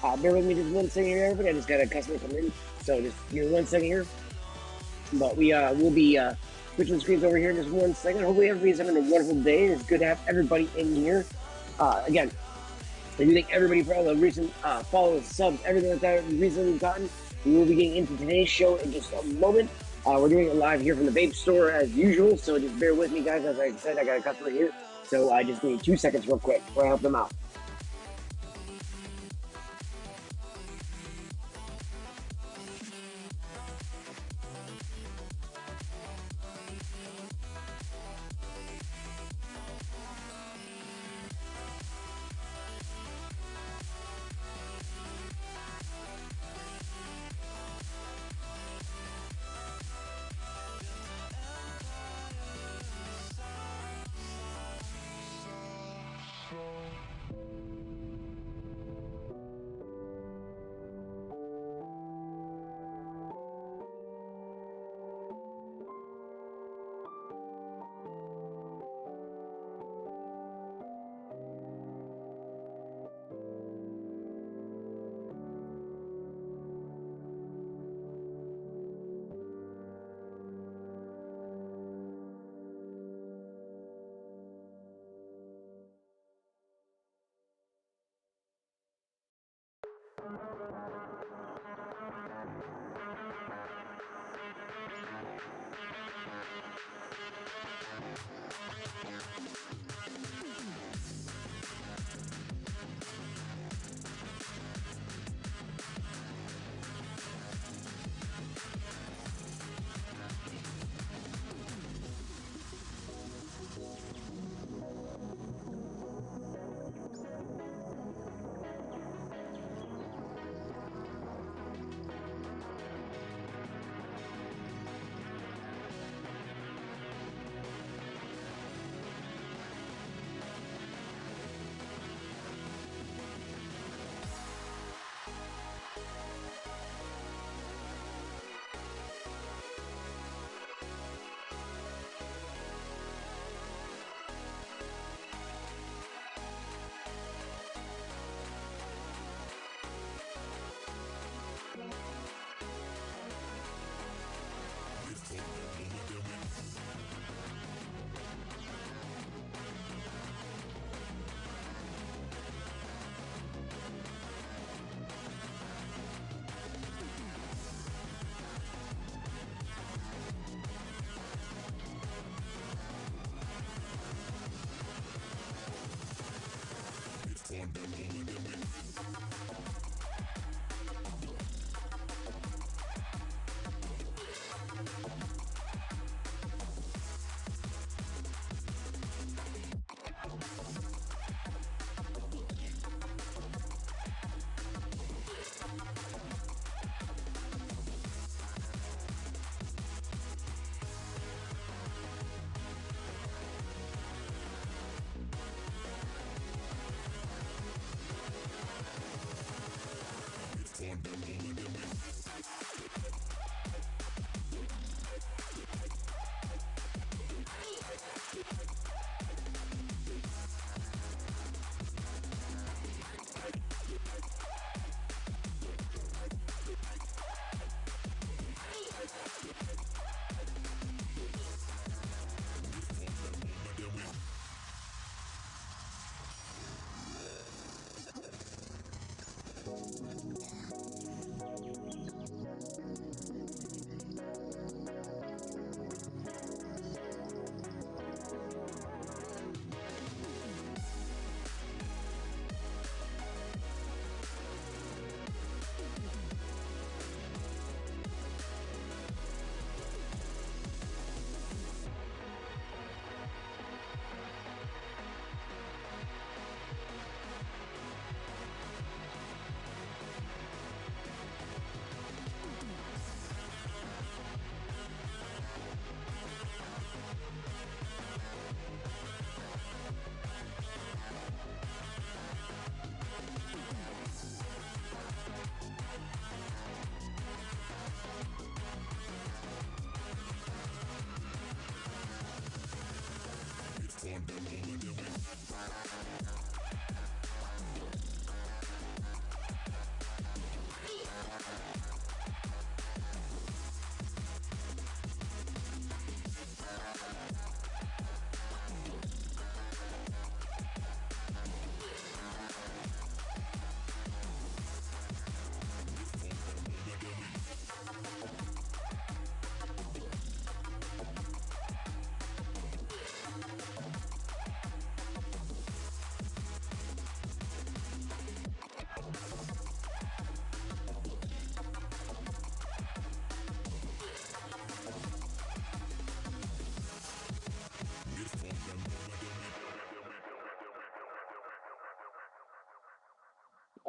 Bear with me just 1 second here, everybody. I just got a customer come in, so just give me 1 second here. But we'll be switching screens over here in just 1 second. Hopefully everybody's having a wonderful day. It's good to have everybody in here. Again, I do thank everybody for all the recent follows, subs, everything like that recently we've gotten. We will be getting into today's show in just a moment. We're doing it live here from the Vape store as usual, so just bear with me, guys. As I said, I got a customer here, so I just need 2 seconds real quick before I help them out.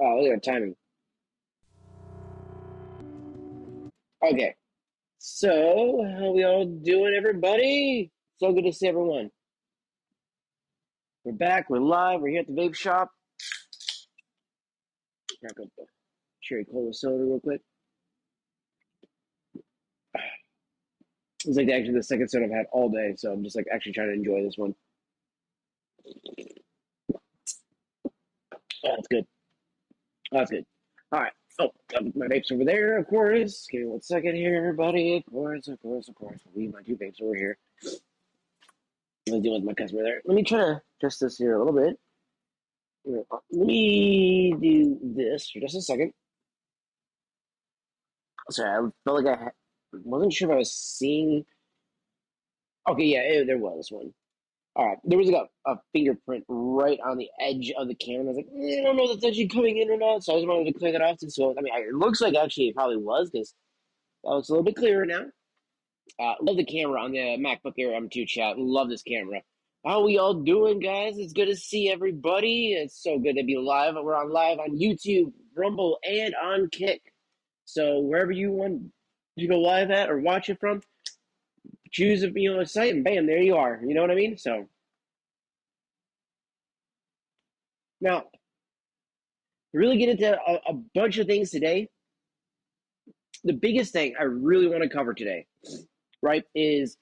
Oh, look at that timing. Okay. So, how we all doing, everybody? So good to see everyone. We're back. We're live. We're here at the vape shop. Crack up the cherry cola soda real quick. It's like actually the second soda I've had all day, so I'm just like actually trying to enjoy this one. Oh, that's good. Oh, that's good. All right. Oh, my vapes over there, of course. Give me 1 second here, everybody. Of course. We'll leave my 2 vapes over here. I'm dealing with my customer there. Let me try to adjust this here a little bit. Let me do this for just a second. Sorry, I felt like I wasn't sure if I was seeing. Okay, yeah, there was one. All right, there was like a fingerprint right on the edge of the camera. I was like, I don't know if that's actually coming in or not, so I just wanted to clear that off. So, I mean, it looks like actually it probably was because that looks a little bit clearer now. Love the camera on the MacBook Air M2 chat. Love this camera. How we all doing, guys? It's good to see everybody. It's so good to be live. We're on live on YouTube, Rumble, and on Kick. So wherever you want to go live at or watch it from, choose a site, and bam, there you are. You know what I mean? So now, to really get into a bunch of things today, the biggest thing I really want to cover today, right, is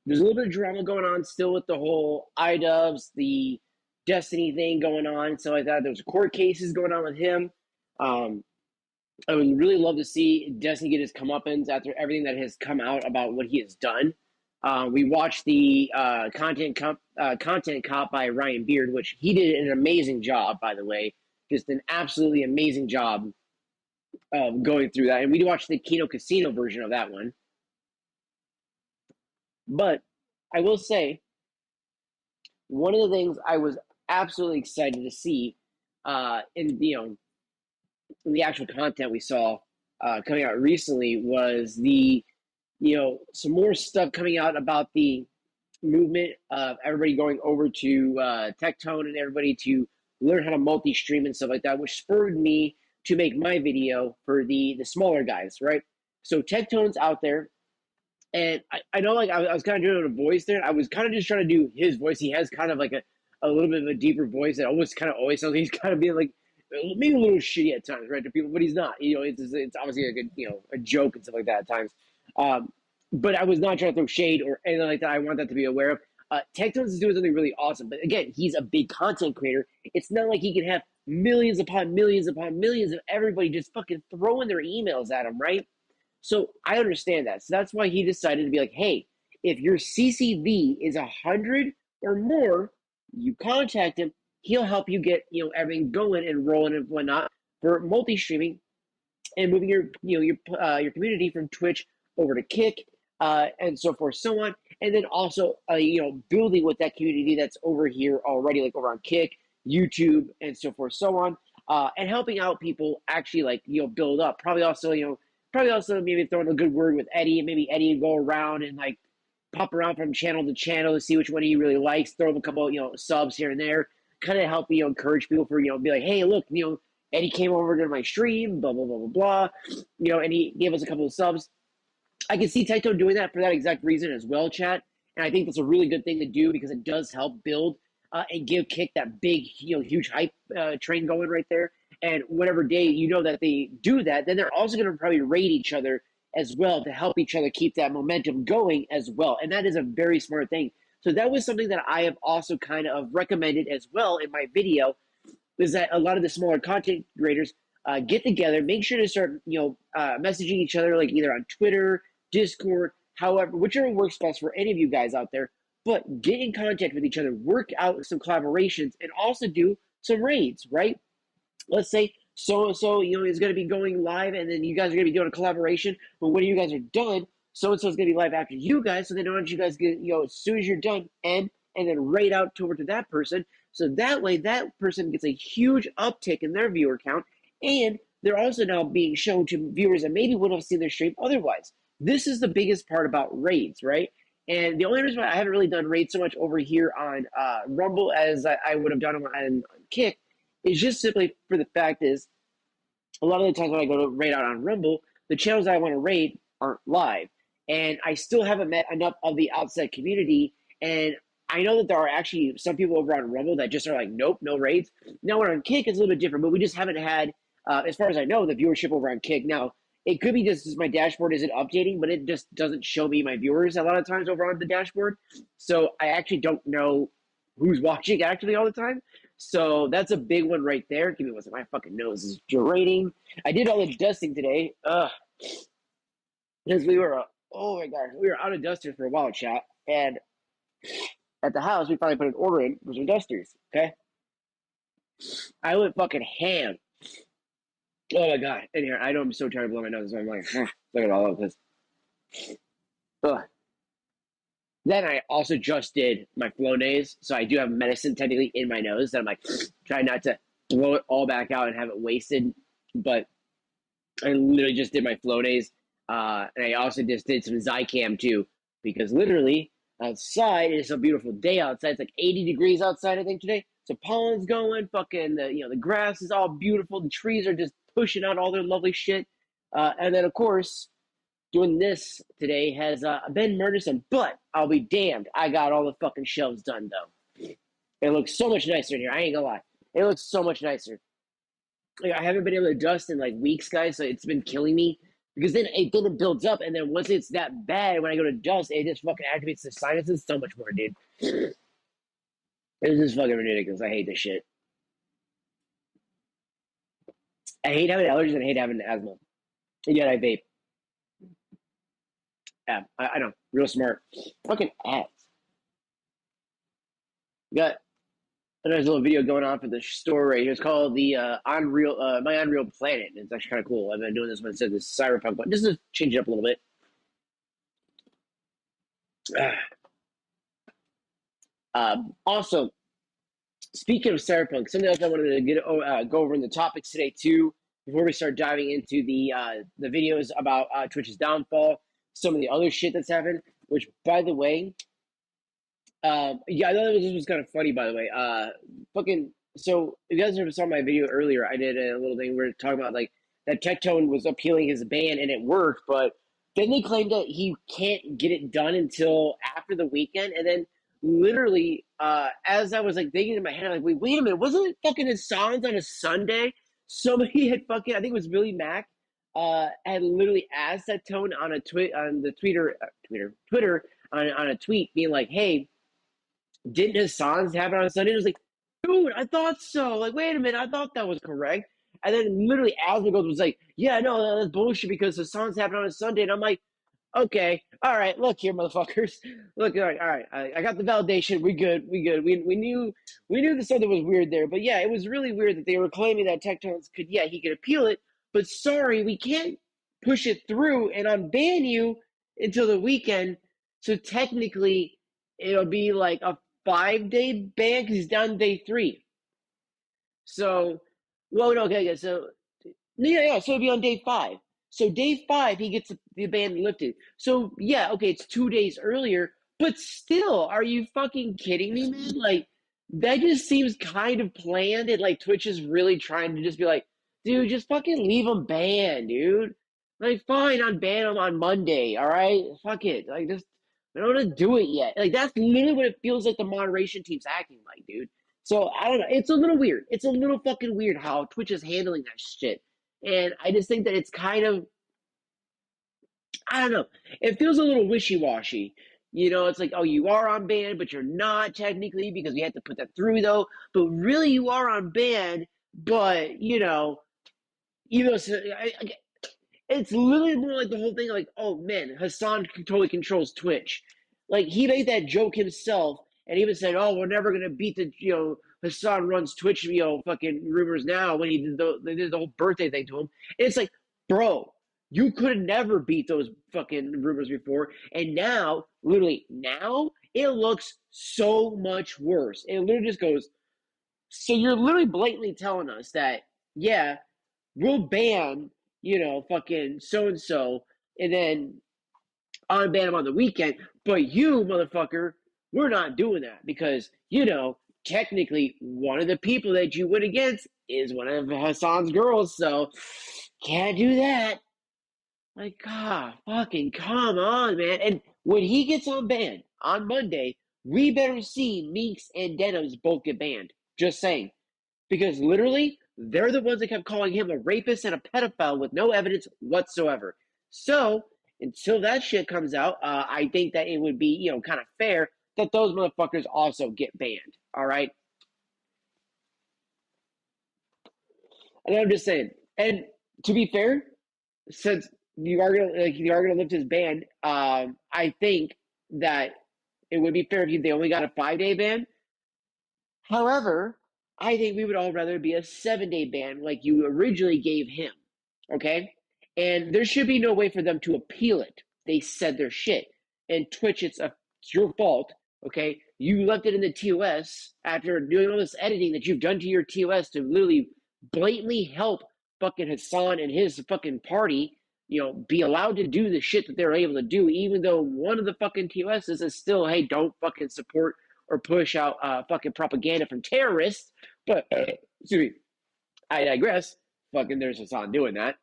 there's a little bit of drama going on still with the whole iDubbbz, the Destiny thing going on, and stuff like that. There's court cases going on with him. I would really love to see Destiny get his comeuppance after everything that has come out about what he has done. We watched the content cop by Ryan Beard, which he did an amazing job, by the way, just an absolutely amazing job of going through that. And we watched the Kino Casino version of that one. But I will say, one of the things I was absolutely excited to see in the actual content we saw coming out recently was some more stuff coming out about the movement of everybody going over to Tectone and everybody to learn how to multi-stream and stuff like that, which spurred me to make my video for the smaller guys, right? So Tectone's out there, and I know like I was kind of doing a voice there. I was kind of just trying to do his voice. He has kind of like a little bit of a deeper voice that almost kind of always sounds like he's kind of being like maybe a little shitty at times, right, to people, but he's not. It's obviously like a joke and stuff like that at times. But I was not trying to throw shade or anything like that. I want that to be aware of. Tectones is doing something really awesome, but again, he's a big content creator. It's not like he can have millions upon millions upon millions of everybody just fucking throwing their emails at him, right? So I understand that. So that's why he decided to be like, hey, if your CCV is 100 or more, you contact him. He'll help you get everything going and rolling and whatnot for multi-streaming and moving your community from Twitch over to Kick and so forth, so on. And then also building with that community that's over here already, like over on Kick, YouTube, and so forth, so on, and helping out people actually build up. Probably also maybe throwing a good word with Eddie, and maybe Eddie would go around and like pop around from channel to channel to see which one he really likes, throw him a couple subs here and there, kind of help encourage people for be like, hey, look, Eddie came over to my stream, blah blah blah blah blah, and he gave us a couple of subs. I can see Taito doing that for that exact reason as well, chat, and I think that's a really good thing to do because it does help build and give Kick that big huge hype train going right there. And whatever day that they do that, then they're also going to probably raid each other as well to help each other keep that momentum going as well. And that is a very smart thing. So that was something that I have also kind of recommended as well in my video, is that a lot of the smaller content creators get together, make sure to start messaging each other, like either on Twitter, Discord, however, whichever works best for any of you guys out there. But get in contact with each other, work out some collaborations, and also do some raids, right? Let's say so-and-so, is going to be going live, and then you guys are going to be doing a collaboration. But when you guys are done, so-and-so is going to be live after you guys, so then don't you guys get, as soon as you're done, and then raid out over to that person. So that way, that person gets a huge uptick in their viewer count, and they're also now being shown to viewers that maybe wouldn't have seen their stream otherwise. This is the biggest part about raids, right? And the only reason why I haven't really done raids so much over here on Rumble as I would have done on Kick It's just simply for the fact is a lot of the times when I go to rate out on Rumble, the channels I want to rate aren't live. And I still haven't met enough of the outside community. And I know that there are actually some people over on Rumble that just are like, nope, no raids. Now, we're on Kick, it's a little bit different, but we just haven't had, as far as I know, the viewership over on Kick. Now, it could be just my dashboard isn't updating, but it just doesn't show me my viewers a lot of times over on the dashboard. So I actually don't know who's watching actually all the time. So that's a big one right there. Give me one second. My fucking nose is gerating. I did all the dusting today. Because we were, oh my god, we were out of dusters for a while, chat. And at the house, we finally put an order in for some dusters. Okay. I went fucking ham. Oh my god. In here, I know I'm so tired of blowing my nose. So I'm like, look at all of this. Ugh. Then I also just did my Flonase, so I do have medicine technically in my nose that I'm like trying not to blow it all back out and have it wasted. But I literally just did my Flonase, and I also just did some Zycam too, because literally outside it is a beautiful day outside. It's like 80 degrees outside, I think today. So pollen's going, fucking the grass is all beautiful. The trees are just pushing out all their lovely shit, and then of course. Doing this today has been murdersome, but I'll be damned. I got all the fucking shelves done, though. It looks so much nicer in here. I ain't gonna lie. It looks so much nicer. Like, I haven't been able to dust in like weeks, guys, so it's been killing me. Because then it builds up, and then once it's that bad, when I go to dust, it just fucking activates the sinuses so much more, dude. It's just fucking ridiculous. I hate this shit. I hate having allergies and I hate having asthma. And yet I vape. Yeah, I know. Real smart. Fucking ads. Got a nice little video going on for the store right here. It's called the Unreal, My Unreal Planet. It's actually kind of cool. I've been doing this one instead of this cyberpunk one, just to change it up a little bit. Also, speaking of cyberpunk, something else I wanted to go over in the topics today too, before we start diving into the videos about Twitch's downfall, some of the other shit that's happened. Which, by the way, yeah, I thought this was kind of funny. By the way, fucking. So, if you guys ever saw my video earlier, I did a little thing where we were talking about like that Tectone was appealing his ban and it worked, but then they claimed that he can't get it done until after the weekend, and then literally, as I was like thinking in my head, I'm like, wait a minute, wasn't it fucking his songs on a Sunday? Somebody had fucking, I think it was Billy Mack, had literally asked that tone on a tweet on the Twitter on a tweet, being like, "Hey, didn't his songs happen on Sunday?" It was like, dude, I thought so. Like, wait a minute, I thought that was correct. And then literally Asmongold was like, "Yeah, no, that's bullshit because the songs happen on a Sunday." And I'm like, okay, all right, look here, motherfuckers. Look, all right, I got the validation. We good. We knew that something was weird there, but yeah, it was really weird that they were claiming that Tectones could, yeah, he could appeal it, but sorry, we can't push it through and unban you until the weekend. So technically, it'll be like a 5-day ban because he's down day 3. So, well, no, okay, so yeah, so it'll be on day 5. So day 5, he gets the ban lifted. So yeah, okay, it's 2 days earlier, but still, are you fucking kidding me, man? Like, that just seems kind of planned, and like Twitch is really trying to just be like, dude, just fucking leave him banned, dude. Like, fine, unban him on Monday, all right? Fuck it, like, just I don't want to do it yet. Like, that's literally what it feels like the moderation team's acting like, dude. So I don't know. It's a little weird. It's a little fucking weird how Twitch is handling that shit. And I just think that it's kind of, I don't know. It feels a little wishy-washy. It's like, oh, you are on ban, but you're not technically because we had to put that through, though. But really, you are on ban, but, even though it's literally more like the whole thing like, oh, man, Hassan totally controls Twitch. Like, he made that joke himself, and even said, oh, we're never going to beat the, Hassan runs Twitch, fucking rumors now when they did the whole birthday thing to him. And it's like, bro, you could never beat those fucking rumors before. And now, literally now, it looks so much worse. It literally just goes, so you're literally blatantly telling us that, yeah, we'll ban, fucking so-and-so, and then unban him on the weekend. But you, motherfucker, we're not doing that because, technically one of the people that you went against is one of Hassan's girls, so can't do that. Like, God, fucking come on, man. And when he gets on banned on Monday, we better see Meeks and Denims both get banned. Just saying. Because literally, they're the ones that kept calling him a rapist and a pedophile with no evidence whatsoever. So, until that shit comes out, I think that it would be, kind of fair that those motherfuckers also get banned. All right? And I'm just saying. And to be fair, since you are gonna lift his ban, I think that it would be fair if they only got a 5-day ban. However, I think we would all rather be a 7-day ban like you originally gave him. Okay? And there should be no way for them to appeal it. They said their shit. And Twitch, it's your fault. Okay? You left it in the TOS after doing all this editing that you've done to your TOS to literally blatantly help fucking Hassan and his fucking party, be allowed to do the shit that they're able to do, even though one of the fucking TOSs is still, hey, don't fucking support or push out fucking propaganda from terrorists. But, excuse me, I digress. Fucking there's Hassan doing that.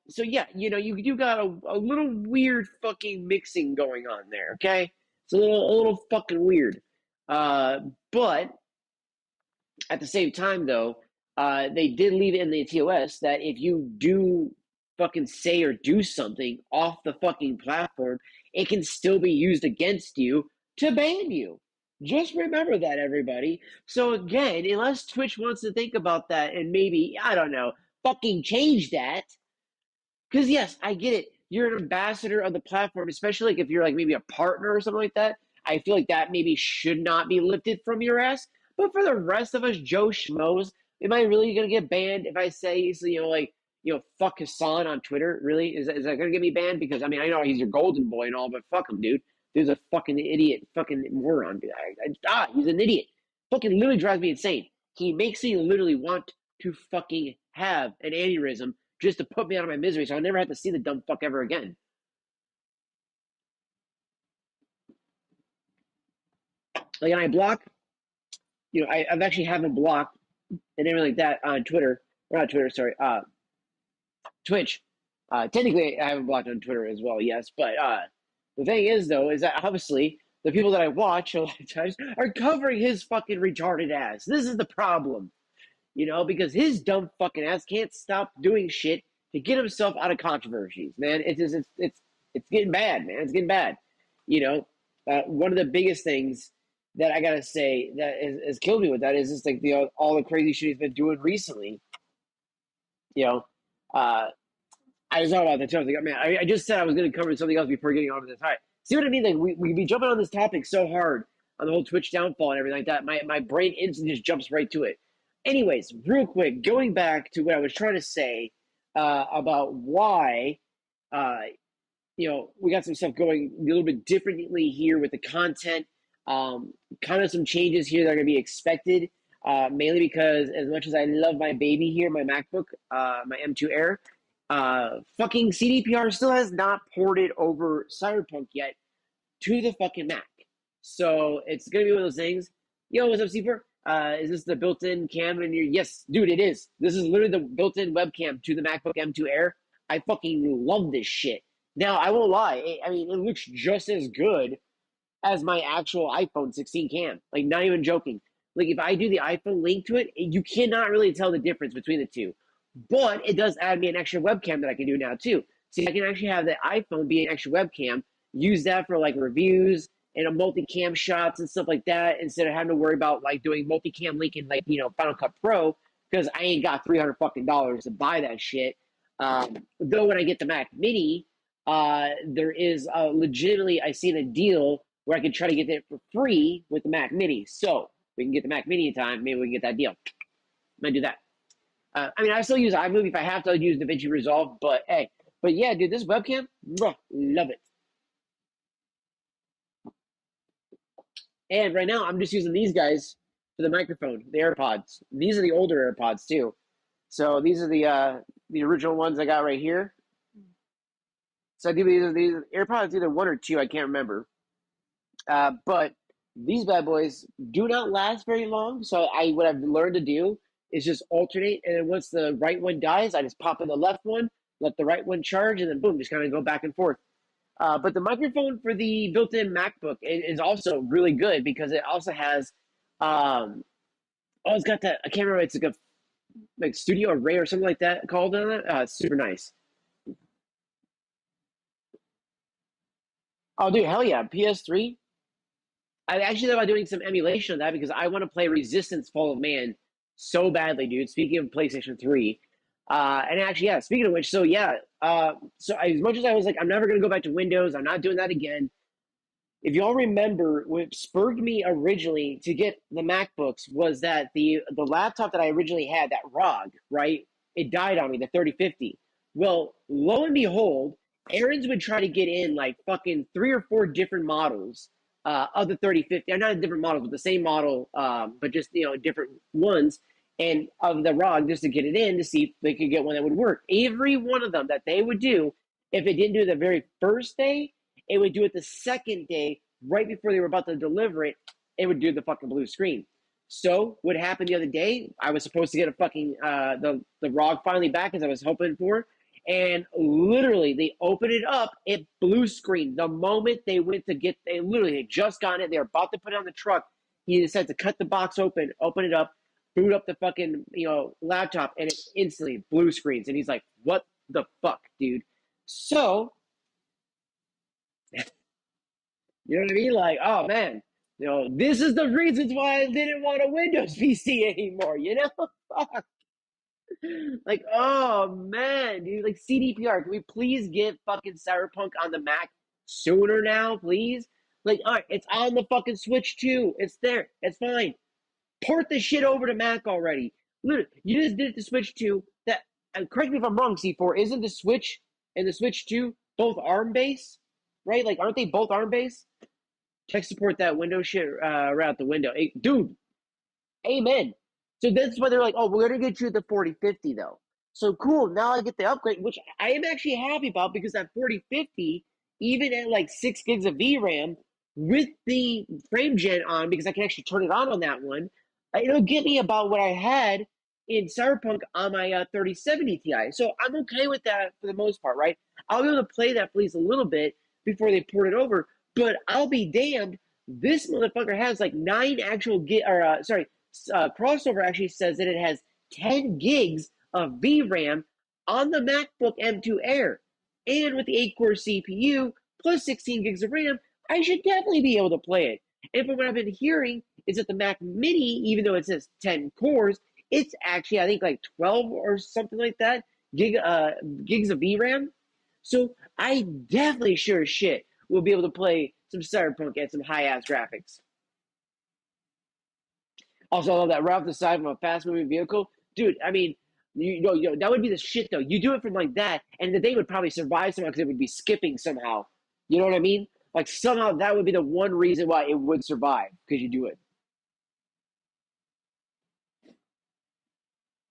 So yeah, you got a little weird fucking mixing going on there, okay? It's a little fucking weird. But at the same time, though, they did leave it in the TOS that if you do fucking say or do something off the fucking platform, it can still be used against you to ban you. Just remember that, everybody. So again, unless Twitch wants to think about that and maybe, I don't know, fucking change that. Because yes, I get it. You're an ambassador of the platform, especially like if you're like maybe a partner or something like that. I feel like that maybe should not be lifted from your ass. But for the rest of us, Joe Schmoes, am I really gonna get banned if I say, fuck Hassan on Twitter? Really? Is that gonna get me banned? Because I mean, I know he's your golden boy and all, but fuck him, dude. Dude's a fucking idiot, fucking moron, dude. He's an idiot. Fucking literally drives me insane. He makes me literally want to fucking have an aneurysm just to put me out of my misery, so I never have to see the dumb fuck ever again. Like, and I block, I've actually haven't blocked and everything like that on Twitter, or not Twitter, sorry, Twitch. Technically, I haven't blocked on Twitter as well, yes, but the thing is, though, is that obviously the people that I watch a lot of times are covering his fucking retarded ass. This is the problem, because his dumb fucking ass can't stop doing shit to get himself out of controversies, man. It's getting bad, man. It's getting bad. One of the biggest things that I gotta say that has killed me with that is just like all the crazy shit he's been doing recently. I was talking about that too. I was like, man, I just said I was going to cover something else before getting on to this. All right, see what I mean? Like we be jumping on this topic so hard on the whole Twitch downfall and everything like that. My brain instantly just jumps right to it. Anyways, real quick, going back to what I was trying to say about why, we got some stuff going a little bit differently here with the content. Kind of some changes here that are going to be expected, mainly because as much as I love my baby here, my MacBook, my M2 Air, fucking CDPR still has not ported over Cyberpunk yet to the fucking Mac. So it's going to be one of those things. Yo, what's up, Seaper? Is this the built-in cam in your... Yes, dude, it is. This is literally the built-in webcam to the MacBook M2 Air. I fucking love this shit. Now, I won't lie. I mean, it looks just as good as my actual iPhone 16 cam. Like, not even joking. Like, if I do the iPhone link to it, you cannot really tell the difference between the two. But it does add me an extra webcam that I can do now, too. See, I can actually have the iPhone be an extra webcam, use that for, like, reviews and a multicam shots and stuff like that, instead of having to worry about, like, doing multicam link in, like, Final Cut Pro, because I ain't got $300 fucking dollars to buy that shit. Though when I get the Mac Mini, there is legitimately, I seen a deal where I could try to get it for free with the Mac Mini. So we can get the Mac Mini in time. Maybe we can get that deal. I might do that. I mean, I still use iMovie if I have to. I'll use DaVinci Resolve. But hey, yeah, dude, this webcam, love it. And right now, I'm just using these guys for the microphone, the AirPods. These are the older AirPods too. So these are the original ones I got right here. So I do these AirPods, either one or two, I can't remember. But These bad boys do not last very long. So what I've learned to do is just alternate, and then once the right one dies, I just pop in the left one, let the right one charge, and then boom, just kind of go back and forth. But the microphone for the built-in MacBook is also really good because it also has, it's got that. I can't remember. It's like a Studio Array or something like that called on it. It's super nice. Oh, dude, hell yeah, PS3. I actually thought about doing some emulation of that because I want to play Resistance Fall of Man so badly, dude. Speaking of PlayStation 3. And actually, yeah, speaking of which, so yeah, as much as I was like, I'm never going to go back to Windows, I'm not doing that again. If y'all remember, what spurred me originally to get the MacBooks was that the laptop that I originally had, that ROG, right? It died on me, the 3050. Well, lo and behold, Aaron's would try to get in like fucking 3 or 4 different models of the 3050. Not different models, but the same model, but just different ones, and of the ROG just to get it in to see if they could get one that would work. Every one of them that they would do, if it didn't do it the very first day, it would do it the second day, right before they were about to deliver it. It would do the fucking blue screen. So what happened the other day? I was supposed to get a fucking the ROG finally back as I was hoping for, and literally they opened it up. It blue screen the moment they went to get. They literally had just gotten it. They were about to put it on the truck. He decided to cut the box open, open it up, boot up the fucking laptop, and it instantly blue screens. And he's like, "What the fuck, dude?" So you know what I mean? Like, oh man, this is the reasons why I didn't want a Windows PC anymore, Fuck. Like, oh man, dude, like CDPR, can we please get fucking Cyberpunk on the Mac sooner now, please? Like, all right, it's on the fucking Switch too. It's there. It's fine. Port the shit over to Mac already. Literally, you just did it to Switch 2. That correct me if I'm wrong, C4. Isn't the Switch and the Switch 2 both ARM based? Right? Like, aren't they both ARM based? Tech support that Windows shit right out the window. Hey, dude, amen. So that's why they're like, oh, we're going to get you the 4050, though. So cool. Now I get the upgrade, which I am actually happy about because that 4050, even at like 6 gigs of VRAM with the frame gen on, because I can actually turn it on that one, it'll get me about what I had in Cyberpunk on my 3070 Ti. So I'm okay with that for the most part, right? I'll be able to play that for at least a little bit before they port it over. But I'll be damned. This motherfucker has like 9 actual Crossover actually says that it has 10 gigs of VRAM on the MacBook M2 Air, and with the 8-core CPU plus 16 gigs of RAM, I should definitely be able to play it. And from what I've been hearing, is that the Mac Mini, even though it says 10 cores, it's actually I think like 12 or something like that gigs of VRAM. So I definitely sure as shit will be able to play some Cyberpunk and some high-ass graphics. Also, I love that right off the side from a fast-moving vehicle. Dude, I mean, that would be the shit, though. You do it from like that, and the thing would probably survive somehow because it would be skipping somehow. You know what I mean? Like, somehow that would be the one reason why it would survive, because you do it.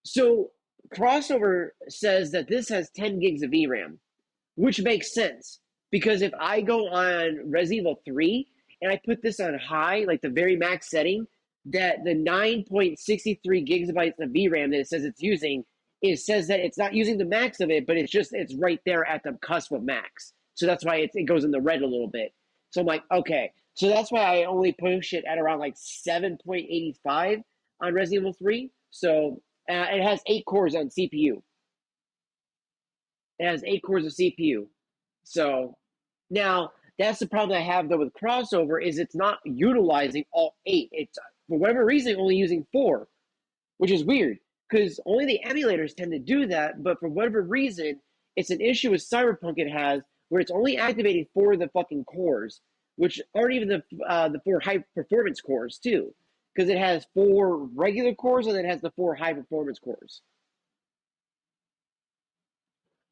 So, Crossover says that this has 10 gigs of VRAM, which makes sense because if I go on Resident Evil 3 and I put this on high, like the very max setting, that the 9.63 gigabytes of VRAM that it says it's using, it says that it's not using the max of it, but it's right there at the cusp of max. So that's why it goes in the red a little bit. So I'm like, okay. So that's why I only push it at around like 7.85 on Resident Evil 3. So it has 8 cores on CPU. It has 8 cores of CPU. So now that's the problem I have though with Crossover is it's not utilizing all 8. It's for whatever reason only using 4, which is weird because only the emulators tend to do that. But for whatever reason, it's an issue with Cyberpunk it has where it's only activating 4 of the fucking cores, which aren't even the 4 high performance cores too, because it has 4 regular cores and then it has the 4 high performance cores.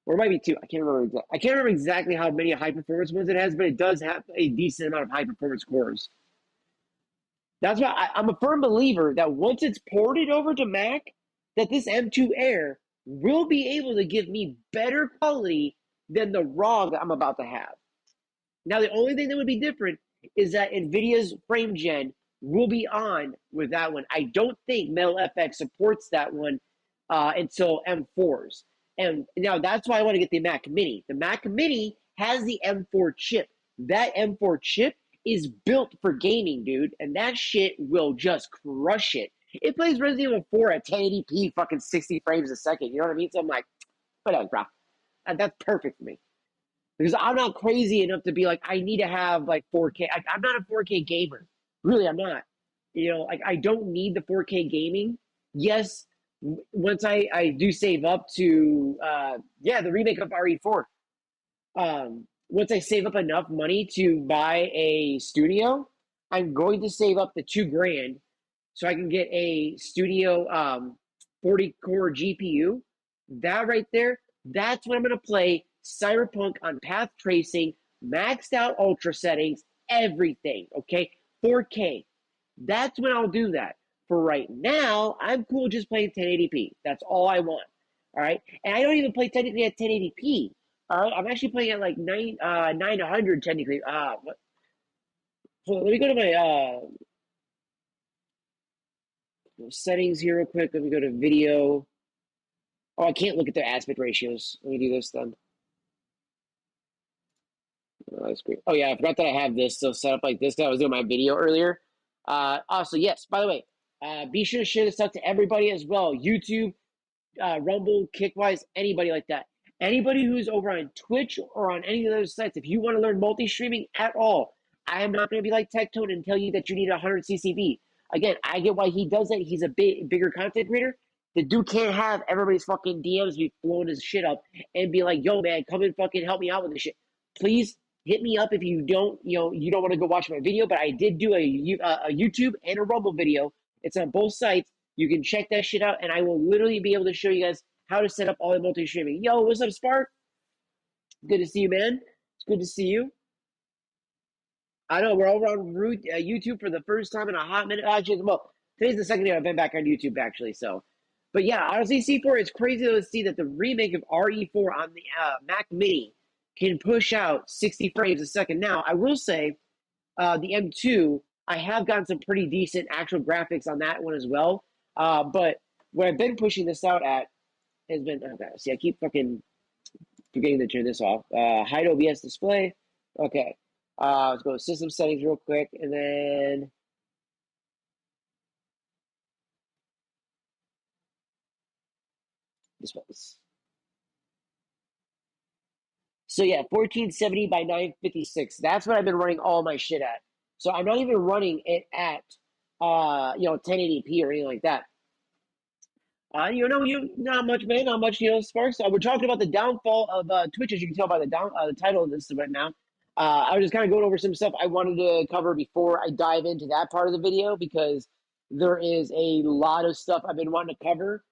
Or it might be 2. I can't remember. I can't remember exactly how many high performance ones it has, but it does have a decent amount of high performance cores. That's why I'm a firm believer that once it's ported over to Mac, that this M2 Air will be able to give me better quality than the ROG I'm about to have. Now, the only thing that would be different is that NVIDIA's frame gen will be on with that one. I don't think Metal FX supports that one until M4s. And now that's why I want to get the Mac Mini. The Mac Mini has the M4 chip. That M4 chip is built for gaming, dude, and that shit will just crush it. It plays Resident Evil 4 at 1080p, fucking 60 frames a second. You know what I mean? So I'm like, whatever, bro. And that's perfect for me because I'm not crazy enough to be like, I need to have like 4K. I'm not a 4K gamer. Really, I'm not. You know, like I don't need the 4K gaming. Yes, once I do save up to the remake of RE4. Once I save up enough money to buy a studio, I'm going to save up the $2,000 so I can get a studio 40 core GPU. That right there, that's when I'm going to play Cyberpunk on path tracing, maxed out ultra settings, everything. Okay, 4K. That's when I'll do that. For right now, I'm cool just playing 1080p. That's all I want. All right, and I don't even play technically at 1080p. All right, I'm actually playing at like 900 technically. What? So let me go to my settings here real quick. Let me go to video. Oh, I can't look at their aspect ratios. Let me do this then. Oh, that's great. Oh yeah, I forgot that I have this still set up like this. I was doing my video earlier. Also, yes. By the way, be sure to share this out to everybody as well. YouTube, Rumble, Kickwise, anybody like that. Anybody who's over on Twitch or on any of those sites, if you want to learn multi-streaming at all, I am not going to be like Tectone and tell you that you need 100 CCV. Again, I get why he does it. He's a bigger content creator. The dude can't have everybody's fucking DMs be blowing his shit up and be like, yo, man, come and fucking help me out with this shit. Please hit me up if you don't want to go watch my video, but I did do a YouTube and a Rumble video. It's on both sites. You can check that shit out, and I will literally be able to show you guys how to set up all the multi-streaming. Yo, what's up, Spark? Good to see you, man. It's good to see you. I know we're over on YouTube for the first time in a hot minute. Actually, well, today's the second day I've been back on YouTube, actually. So, but yeah, honestly, C4, it's crazy to see that the remake of RE4 on the Mac Mini can push out 60 frames a second. Now, I will say, the M2, I have gotten some pretty decent actual graphics on that one as well. But what I've been pushing this out at has been, okay, see, I keep fucking forgetting to turn this off. Hide OBS display. Okay. Let's go to system settings real quick, and then displays. So yeah, 1470 by 956. That's what I've been running all my shit at. So I'm not even running it at 1080p or anything like that. Not much, man, not much, Sparks. We're talking about the downfall of Twitch, as you can tell by the title of this right now. I was just kind of going over some stuff I wanted to cover before I dive into that part of the video because there is a lot of stuff I've been wanting to cover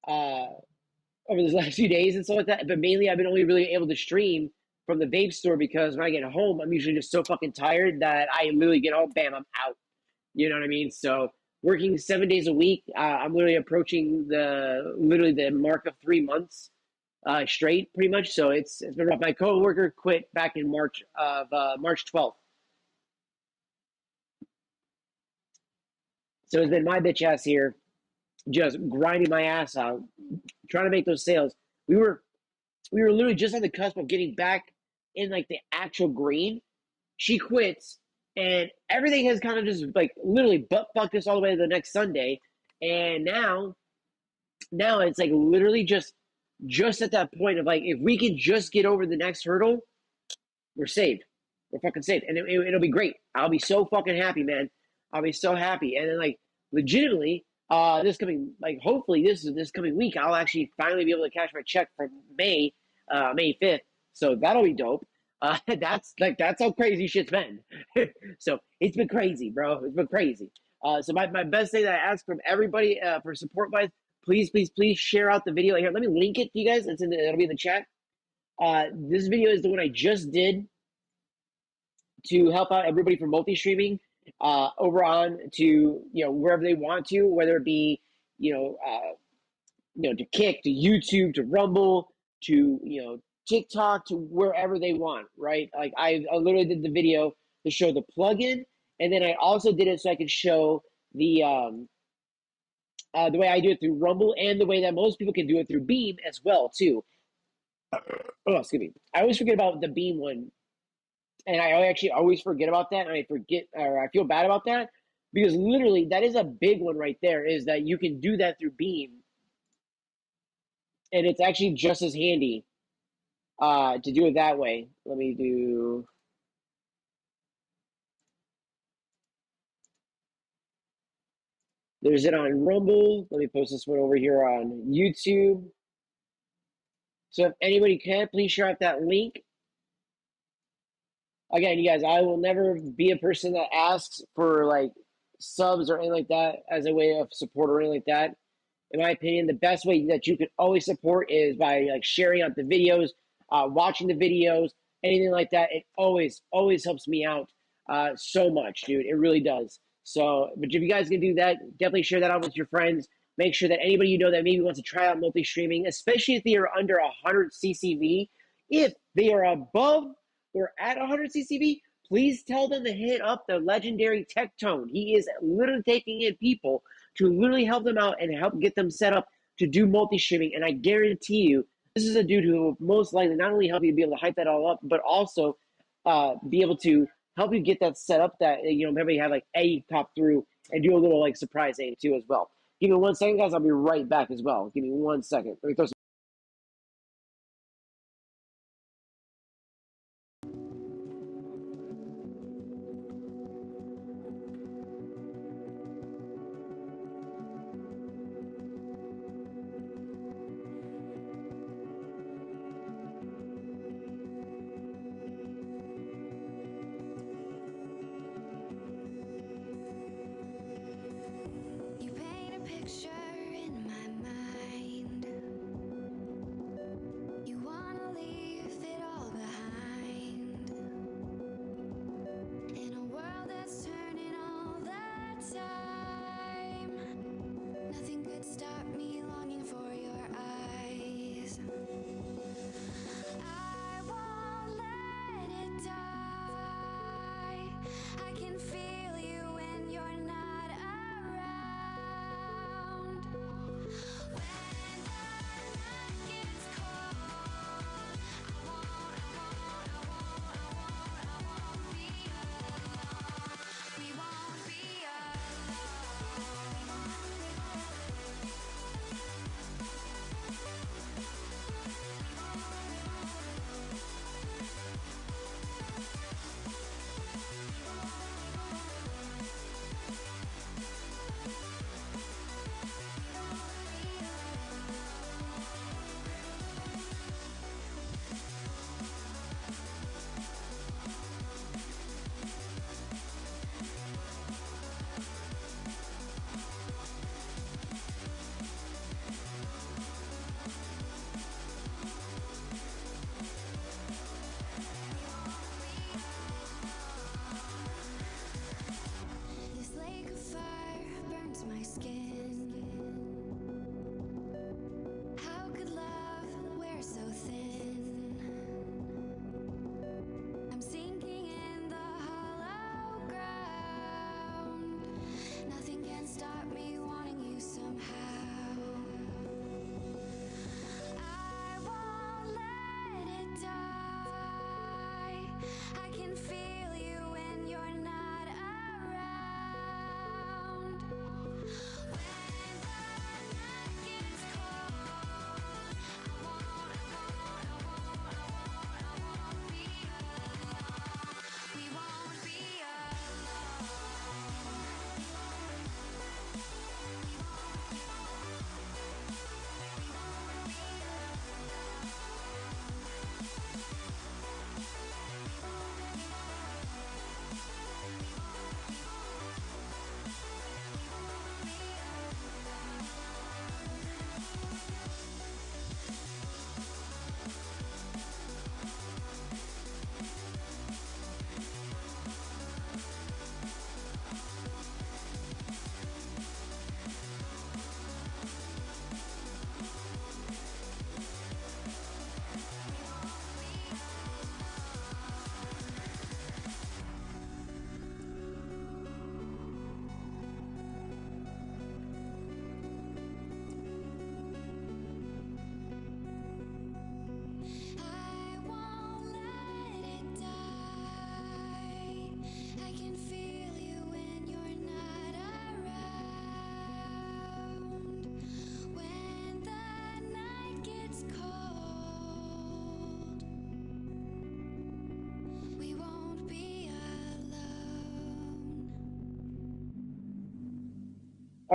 over these last few days and stuff like that. But mainly, I've been only really able to stream from the Vape store because when I get home, I'm usually just so fucking tired that I literally get home, bam, I'm out. You know what I mean? So working 7 days a week, I'm literally approaching the mark of 3 months straight, pretty much. So it's been rough. My coworker quit back in March 12th. So it's been my bitch ass here, just grinding my ass out, trying to make those sales. We were literally just on the cusp of getting back in like the actual green. She quits, and everything has kind of just like literally butt fucked us all the way to the next Sunday. And now it's like literally just at that point of like, if we can just get over the next hurdle, we're saved. We're fucking saved, and it'll be great. I'll be so fucking happy, man. I'll be so happy, and then like legitimately, hopefully this coming week, I'll actually finally be able to cash my check from May 5th. So that'll be dope. That's how crazy shit's been. So it's been crazy, bro. It's been crazy. So my best thing that I ask from everybody for support wise, please share out the video here. Let me link it to you guys. It'll be in the chat. This video is the one I just did to help out everybody for multi-streaming over on to wherever they want to, whether it be to Kick, to YouTube, to Rumble, to TikTok, to wherever they want, right? Like I literally did the video to show the plugin, and then I also did it so I could show the way I do it through Rumble and the way that most people can do it through Beam as well too. Oh, excuse me. I always forget about the Beam one, and I actually always forget about that, and I forget or I feel bad about that because literally that is a big one right there. Is that you can do that through Beam, and it's actually just as handy to do it that way. Let me do. There's it on Rumble. Let me post this one over here on YouTube. So if anybody can, please share out that link. Again, you guys, I will never be a person that asks for like subs or anything like that as a way of support or anything like that. In my opinion, the best way that you can always support is by like sharing out the videos, watching the videos, anything like that. It always helps me out so much, dude. It really does. So, but if you guys can do that, definitely share that out with your friends. Make sure that anybody you know that maybe wants to try out multi-streaming, especially if they are under 100 CCV, if they are above or at 100 CCV, please tell them to hit up the legendary Tech Tone. He is literally taking in people to literally help them out and help get them set up to do multi-streaming. And I guarantee you, this is a dude who will most likely not only help you be able to hype that all up, but also be able to help you get that set up that, you know, maybe have like A pop through and do a little like surprise A too as well. Give me 1 second, guys. I'll be right back as well. Give me 1 second. Let me throw some. You paint a picture in my mind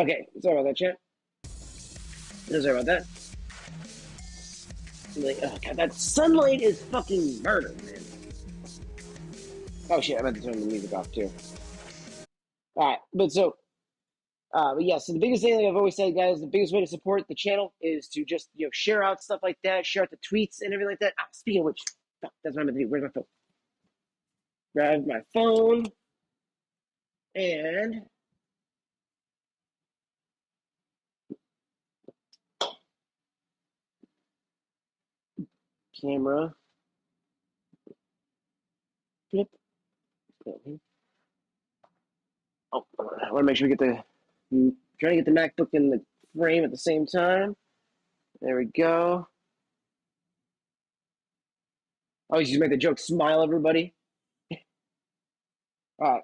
Okay, sorry about that, chat. No, sorry about that. Like, oh god, that sunlight is fucking murder, man. Oh shit, I meant to turn the music off too. All right, but yeah. So the biggest thing, like I've always said, guys, the biggest way to support the channel is to just share out stuff like that, share out the tweets and everything like that. Speaking of which, fuck, that's what I'm gonna do. Where's my phone? Grab my phone and camera. Flip. Oh, I want to make sure we get trying to get the MacBook in the frame at the same time. There we go. Oh, you just make the joke. Smile, everybody. All right.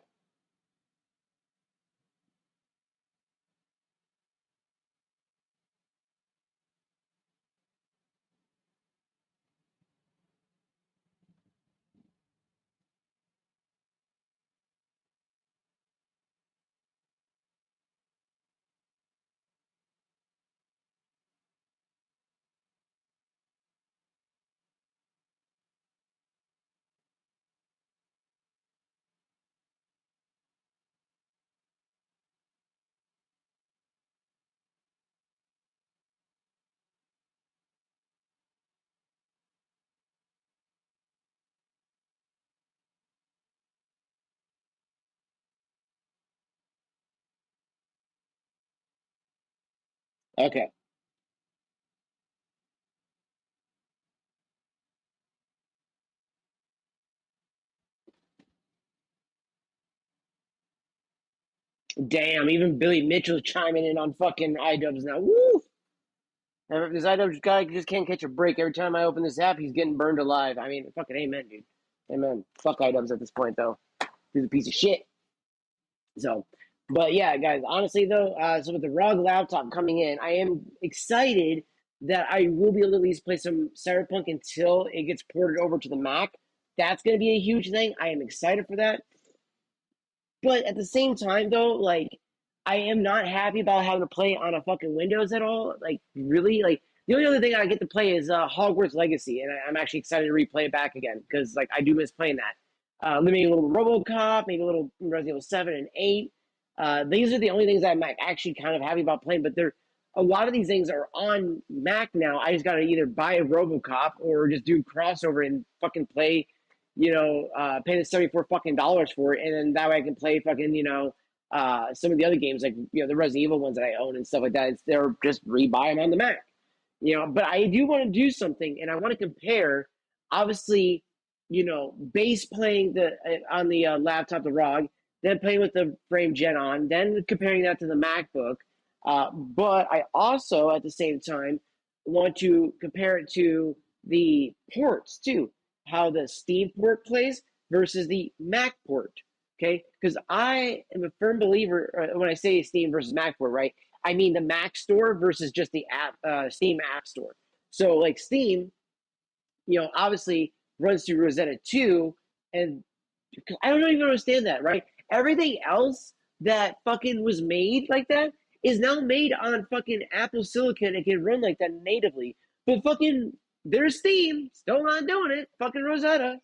Okay. Damn, even Billy Mitchell's chiming in on fucking iDubbbz now. Woo! And this iDubbbz guy just can't catch a break. Every time I open this app, he's getting burned alive. I mean, fucking amen, dude. Amen. Fuck iDubbbz at this point, though. He's a piece of shit. So, but yeah, guys, honestly, though, so with the ROG laptop coming in, I am excited that I will be able to at least play some Cyberpunk until it gets ported over to the Mac. That's going to be a huge thing. I am excited for that. But at the same time, though, like I am not happy about having to play on a fucking Windows at all. Like really, like the only other thing I get to play is Hogwarts Legacy, and I'm actually excited to replay it back again because like I do miss playing that. Maybe a little RoboCop, maybe a little Resident Evil 7 and 8. These are the only things I'm actually kind of happy about playing. But they're a lot of these things are on Mac now. I just got to either buy a RoboCop or just do crossover and fucking play pay the 74 fucking dollars for it, and then that way I can play fucking, some of the other games like the Resident Evil ones that I own and stuff like that. They're just rebuy them on the Mac, But I do want to do something, and I want to compare, obviously, base playing the on the laptop, the ROG, then playing with the frame gen on, then comparing that to the MacBook. But I also, at the same time, want to compare it to the ports too, how the Steam port plays versus the Mac port. Okay, because I am a firm believer when I say Steam versus Mac port, right? I mean the Mac store versus just the app, Steam App Store. So like Steam, obviously runs through Rosetta 2, and I don't even understand that, right? Everything else that fucking was made like that is now made on fucking Apple Silicon and can run like that natively. But fucking there's Steam still not doing it. Fucking Rosetta.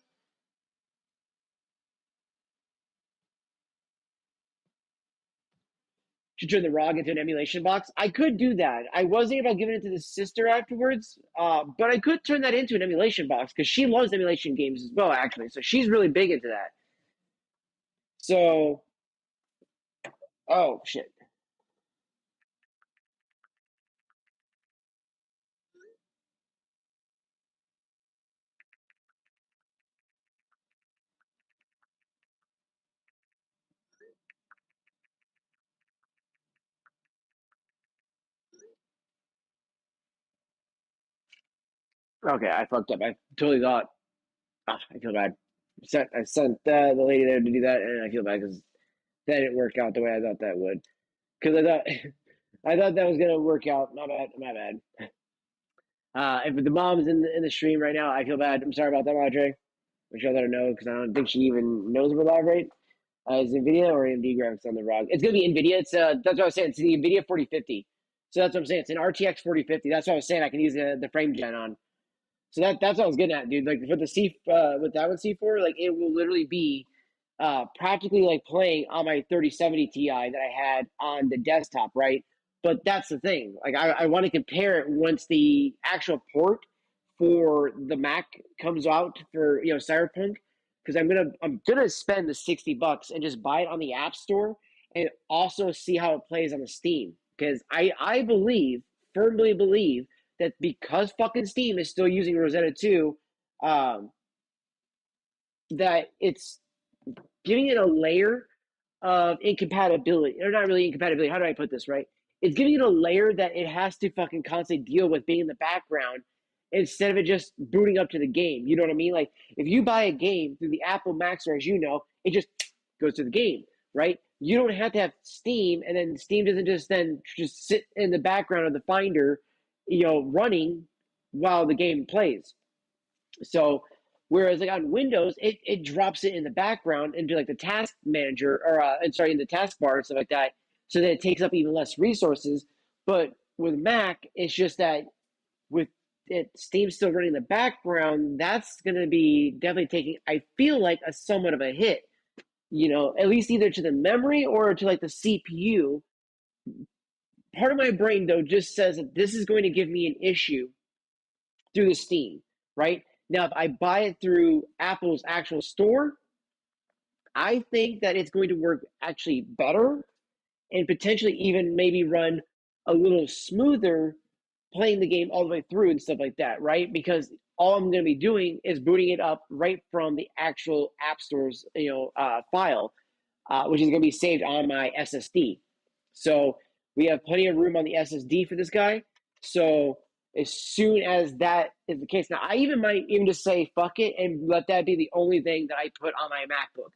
Should turn the ROG into an emulation box. I could do that. I was thinking about giving it to the sister afterwards, but I could turn that into an emulation box because she loves emulation games as well, actually. So she's really big into that. So, oh shit. Okay, I fucked up. I totally thought. I feel bad. I sent the lady there to do that, and I feel bad because that didn't work out the way I thought that would. Because I thought I thought that was gonna work out. My bad. My bad. If the mom's in the stream right now, I feel bad. I'm sorry about that, Madre. I should let her know because I don't think she even knows we're live, right? Is NVIDIA or AMD graphics on the ROG? It's gonna be NVIDIA. It's that's what I was saying. It's the NVIDIA 4050. So that's what I'm saying. It's an RTX 4050. That's what I was saying. I can use the frame gen on. So that's what I was getting at, dude. Like for the C with that one C4, like it will literally be practically like playing on my 3070 Ti that I had on the desktop, right? But that's the thing. Like I want to compare it once the actual port for the Mac comes out for Cyberpunk, because I'm gonna spend the $60 and just buy it on the App Store and also see how it plays on the Steam, because I believe, firmly believe, that because fucking Steam is still using Rosetta 2, um, that it's giving it a layer of incompatibility, or not really incompatibility. How do I put this right? It's giving it a layer that it has to fucking constantly deal with being in the background instead of it just booting up to the game. You know what I mean? Like if you buy a game through the Apple Mac Store, as you know, it just goes to the game, right? You don't have to have Steam, and then Steam doesn't just sit in the background of the Finder, running while the game plays. So whereas like on Windows, it drops it in the background into like the task manager, or in the taskbar and stuff like that, so that it takes up even less resources. But with Mac, it's just that with it Steam still running in the background, that's going to be definitely taking, I feel like, a somewhat of a hit. At least either to the memory or to like the CPU. Part of my brain though just says that this is going to give me an issue through the Steam, right? Now, if I buy it through Apple's actual store, I think that it's going to work actually better and potentially even maybe run a little smoother playing the game all the way through and stuff like that, right? Because all I'm going to be doing is booting it up right from the actual App Store's file, which is going to be saved on my SSD. So we have plenty of room on the SSD for this guy. So as soon as that is the case, now I might even just say fuck it and let that be the only thing that I put on my MacBook.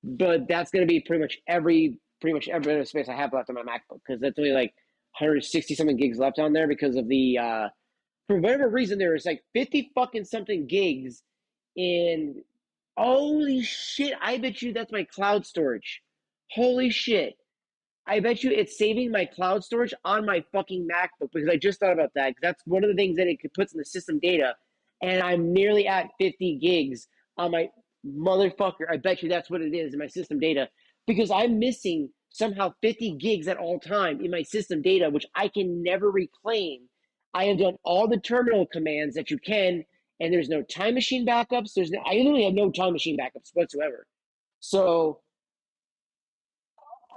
But that's going to be pretty much every bit of space I have left on my MacBook, because that's only like 160 something gigs left on there because of the for whatever reason there is like 50 fucking something gigs in. Holy shit, I bet you that's my cloud storage. Holy shit. I bet you it's saving my cloud storage on my fucking MacBook, because I just thought about that. 'Cause that's one of the things that it puts in the system data, and I'm nearly at 50 gigs on my motherfucker. I bet you that's what it is in my system data, because I'm missing somehow 50 gigs at all time in my system data, which I can never reclaim. I have done all the terminal commands that you can, and there's no time machine backups. I literally have no time machine backups whatsoever. So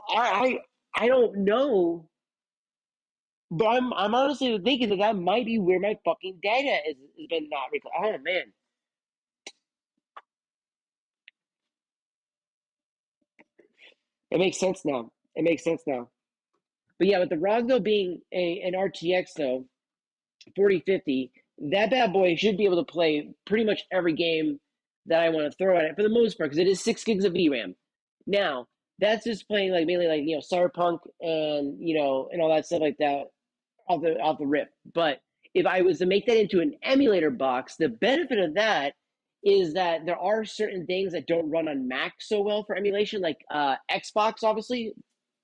I I don't know, but I'm honestly thinking that that might be where my fucking data has been not recorded. Oh man, it makes sense now. It makes sense now. But yeah, with the ROG though being an RTX though 4050, that bad boy should be able to play pretty much every game that I want to throw at it for the most part, because it is 6 gigs of VRAM. Now that's just playing like mainly like Cyberpunk and and all that stuff like that off the rip. But if I was to make that into an emulator box, the benefit of that is that there are certain things that don't run on Mac so well for emulation, like Xbox, obviously,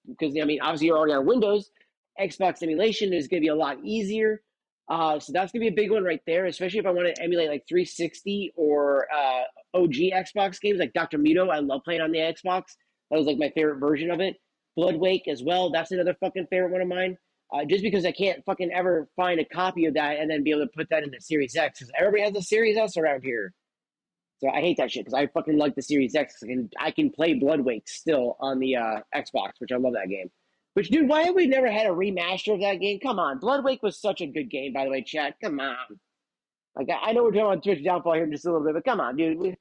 because I mean, obviously you're already on Windows. Xbox emulation is going to be a lot easier. So that's going to be a big one right there, especially if I want to emulate like 360 or OG Xbox games like Dr. Mito. I love playing on the Xbox. That was like my favorite version of it. Blood Wake as well. That's another fucking favorite one of mine. Just because I can't fucking ever find a copy of that and then be able to put that in the Series X, because everybody has a Series S around here. So I hate that shit, because I fucking like the Series X. I can play Blood Wake still on the Xbox, which I love that game. Which, dude, why have we never had a remaster of that game? Come on. Blood Wake was such a good game, by the way, chat. Come on. Like, I know we're talking about Twitch Downfall here in just a little bit, but come on, dude.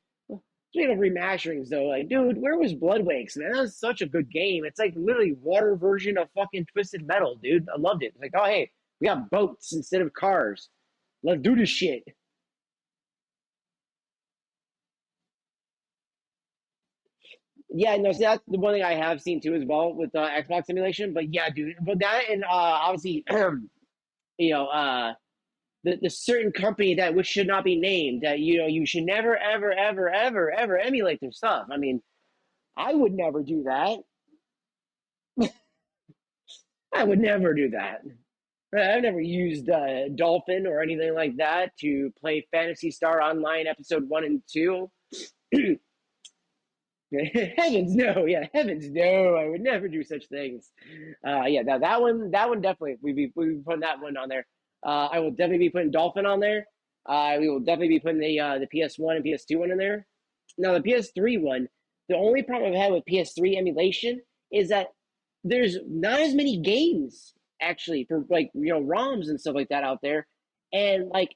Speaking of remasterings, though, like, dude, where was Blood Wakes, man? That was such a good game. It's like literally water version of fucking Twisted Metal, dude. I loved it. It's like, oh, hey, we got boats instead of cars. Let's do this shit. Yeah, no, see, that's the one thing I have seen too as well with Xbox simulation. But yeah, dude, but that and obviously, you know, the certain company that which should not be named, that you should never ever ever ever ever emulate their stuff. I mean, I would never do that. I would never do that. I've never used Dolphin or anything like that to play Fantasy Star Online episode 1 and 2. Heavens no, yeah, heavens no, I would never do such things. Yeah, that one definitely we be putting that one on there. I will definitely be putting Dolphin on there. We will definitely be putting the PS1 and PS2 one in there. Now the PS3 one, the only problem I've had with PS3 emulation is that there's not as many games actually for like ROMs and stuff like that out there, and like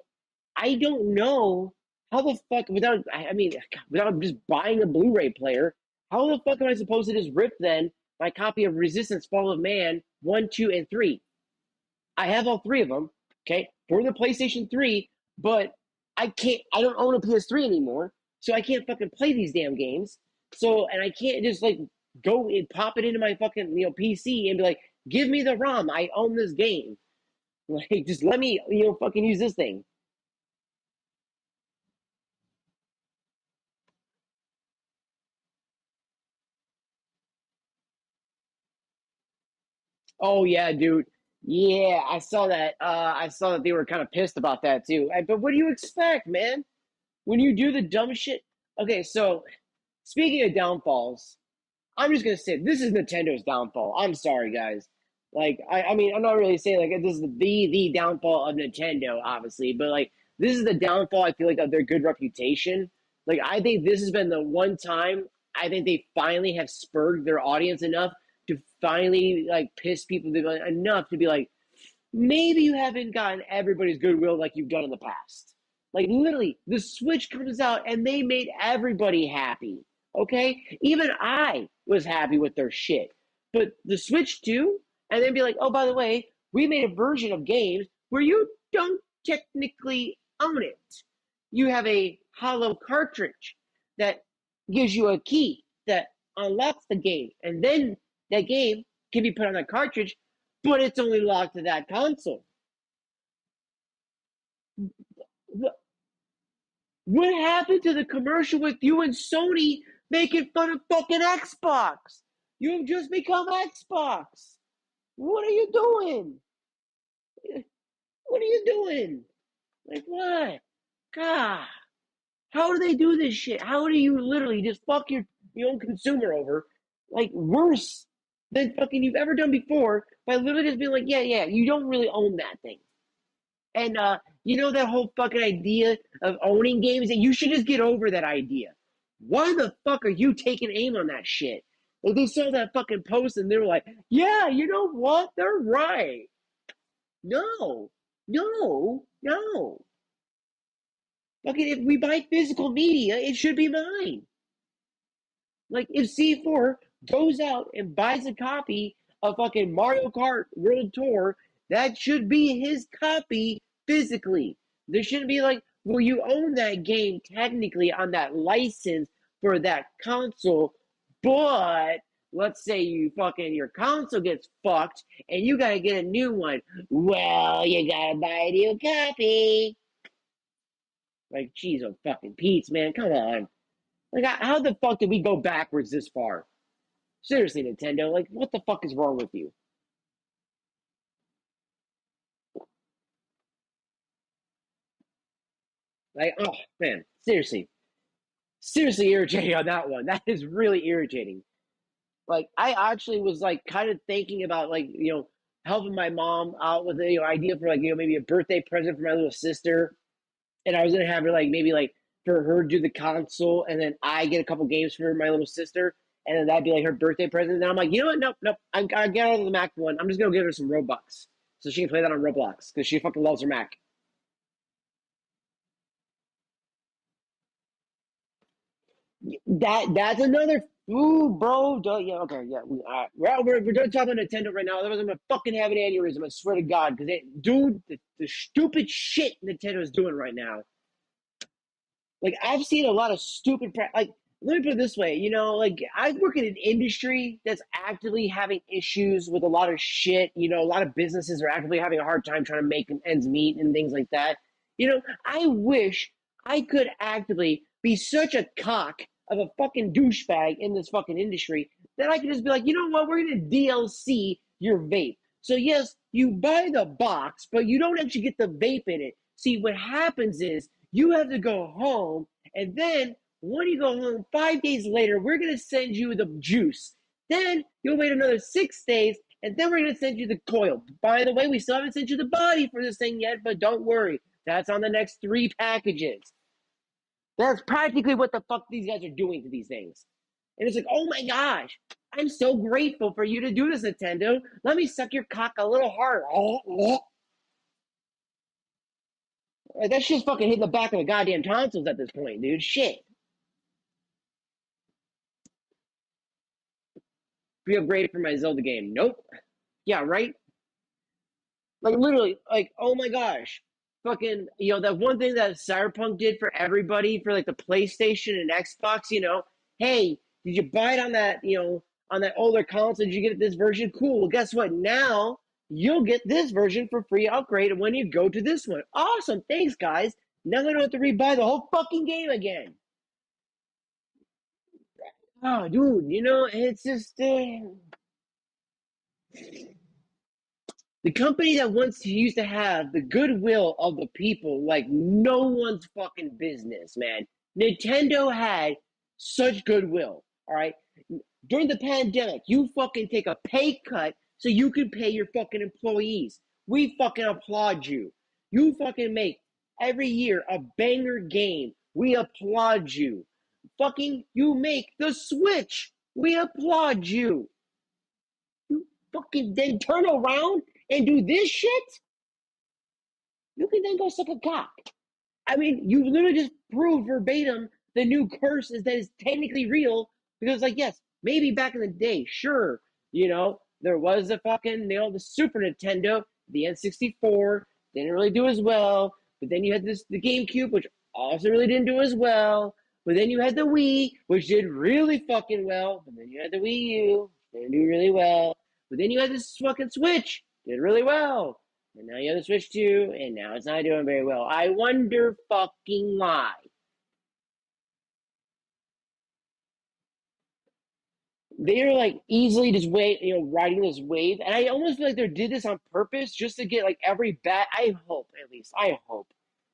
I don't know how the fuck I mean without just buying a Blu-ray player, how the fuck am I supposed to just rip then my copy of Resistance: Fall of Man 1, 2, and 3? I have all three of them, okay, for the PlayStation 3, but I don't own a PS3 anymore, so I can't fucking play these damn games. So and I can't just like go and pop it into my fucking PC and be like, give me the ROM, I own this game. Like just let me fucking use this thing. Oh yeah, dude. Yeah, I saw that. I saw that they were kind of pissed about that too. But what do you expect, man? When you do the dumb shit. Okay, so speaking of downfalls, I'm just gonna say this is Nintendo's downfall. I'm sorry, guys. Like, I mean, I'm not really saying like this is the downfall of Nintendo, obviously, but like this is the downfall. I feel like of their good reputation. Like, I think this has been the one time I think they finally have spurred their audience enough to finally like piss people enough to be like, maybe you haven't gotten everybody's goodwill like you've done in the past. Like literally, the Switch comes out and they made everybody happy. Okay, even I was happy with their shit. But the Switch too, and then be like, oh, by the way, we made a version of games where you don't technically own it. You have a hollow cartridge that gives you a key that unlocks the game, and then that game can be put on that cartridge, but it's only locked to that console. What happened to the commercial with you and Sony making fun of fucking Xbox? You've just become Xbox. What are you doing? What are you doing? Like what? God, how do they do this shit? How do you literally just fuck your own consumer over like worse than fucking you've ever done before by literally just being like, yeah, you don't really own that thing. And that whole fucking idea of owning games, and you should just get over that idea. Why the fuck are you taking aim on that shit? Like they saw that fucking post and they were like, yeah, you know what? They're right. No, no. Fucking if we buy physical media, it should be mine. Like if C4 goes out and buys a copy of fucking Mario Kart World Tour, that should be his copy physically. There shouldn't be like, well, you own that game technically on that license for that console, but let's say your console gets fucked and you gotta get a new one. Well, you gotta buy a new copy. Like, geez, oh fucking Pete's, man, come on. Like, how the fuck did we go backwards this far? Seriously, Nintendo, like, what the fuck is wrong with you? Like, oh man, seriously irritating on that one. That is really irritating. Like, I actually was like kind of thinking about like helping my mom out with the idea for like maybe a birthday present for my little sister, and I was gonna have her like maybe like for her do the console, and then I get a couple games for my little sister, and then that'd be like her birthday present. And then I'm like, you know what? Nope. I get out of the Mac one. I'm just gonna give her some Robux so she can play that on Roblox because she fucking loves her Mac. That's another. Ooh, bro. Duh, yeah, okay, yeah. We're done talking about Nintendo right now. Otherwise, I'm gonna fucking have an aneurysm. I swear to God, because dude, the stupid shit Nintendo is doing right now. Like I've seen a lot of stupid like let me put it this way, like I work in an industry that's actively having issues with a lot of shit. A lot of businesses are actively having a hard time trying to make ends meet and things like that. I wish I could actively be such a cock of a fucking douchebag in this fucking industry that I can just be like, you know what, we're gonna DLC your vape. So yes, you buy the box, but you don't actually get the vape in it. See, what happens is you have to go home, and then when you go home 5 days later, we're gonna send you the juice. Then you'll wait another 6 days, and then we're gonna send you the coil. By the way, we still haven't sent you the body for this thing yet, but don't worry, that's on the next 3 packages. That's practically what the fuck these guys are doing to these things. And it's like, oh my gosh, I'm so grateful for you to do this, Nintendo. Let me suck your cock a little harder. That shit's fucking hitting the back of the goddamn tonsils at this point, dude. Shit. Pre-upgraded for my Zelda game. Nope. Yeah, right? Like, literally, like, oh my gosh. Fucking, that one thing that Cyberpunk did for everybody for, like, the PlayStation and Xbox, hey, did you buy it on that, on that older console? Did you get this version? Cool. Well, guess what? Now you'll get this version for free upgrade when you go to this one. Awesome. Thanks, guys. Now I don't have to rebuy the whole fucking game again. Oh, dude, it's just the company that used to have the goodwill of the people like no one's fucking business, man. Nintendo had such goodwill, all right? During the pandemic, you fucking take a pay cut so you can pay your fucking employees. We fucking applaud you. You fucking make every year a banger game. We applaud you. Fucking, you make the Switch. We applaud you. You fucking then turn around and do this shit? You can then go suck a cock. I mean, you literally just proved verbatim the new curse is that it's technically real because, like, yes, maybe back in the day, sure, there was a fucking, the Super Nintendo, the N64, didn't really do as well. But then you had the GameCube, which also really didn't do as well. But then you had the Wii, which did really fucking well. But then you had the Wii U, didn't do really well. But then you had this fucking Switch, did really well. And now you have the Switch 2, and now it's not doing very well. I wonder fucking why. They're like easily just riding this wave. And I almost feel like they did this on purpose just to get like every bad, I hope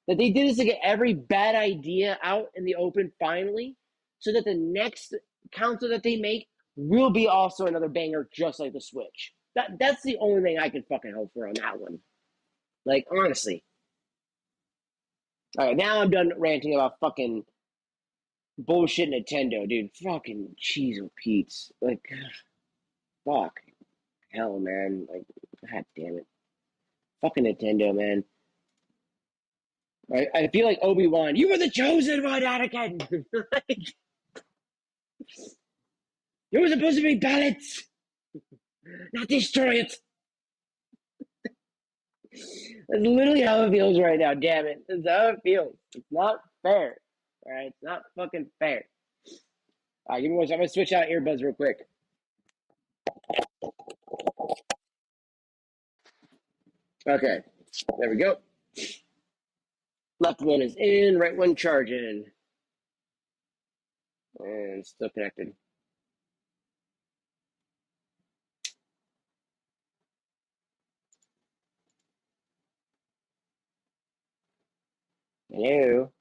that they did this to get every bad idea out in the open finally, so that the next console that they make will be also another banger just like the Switch. That's the only thing I can fucking hope for on that one. Like, honestly. All right, now I'm done ranting about fucking bullshit Nintendo, dude. Fucking cheese and Pete's. Like, fuck. Hell, man. Like, god damn it. Fucking Nintendo, man. I feel like Obi-Wan. You were the chosen one, Anakin! Like, you were supposed to be balance! Not destroy it! That's literally how it feels right now, damn it. That's how it feels. It's not fair. Alright, it's not fucking fair. Alright, give me one second. I'm gonna switch out earbuds real quick. Okay, there we go. Left one is in, right one charging. And still connected. Hello.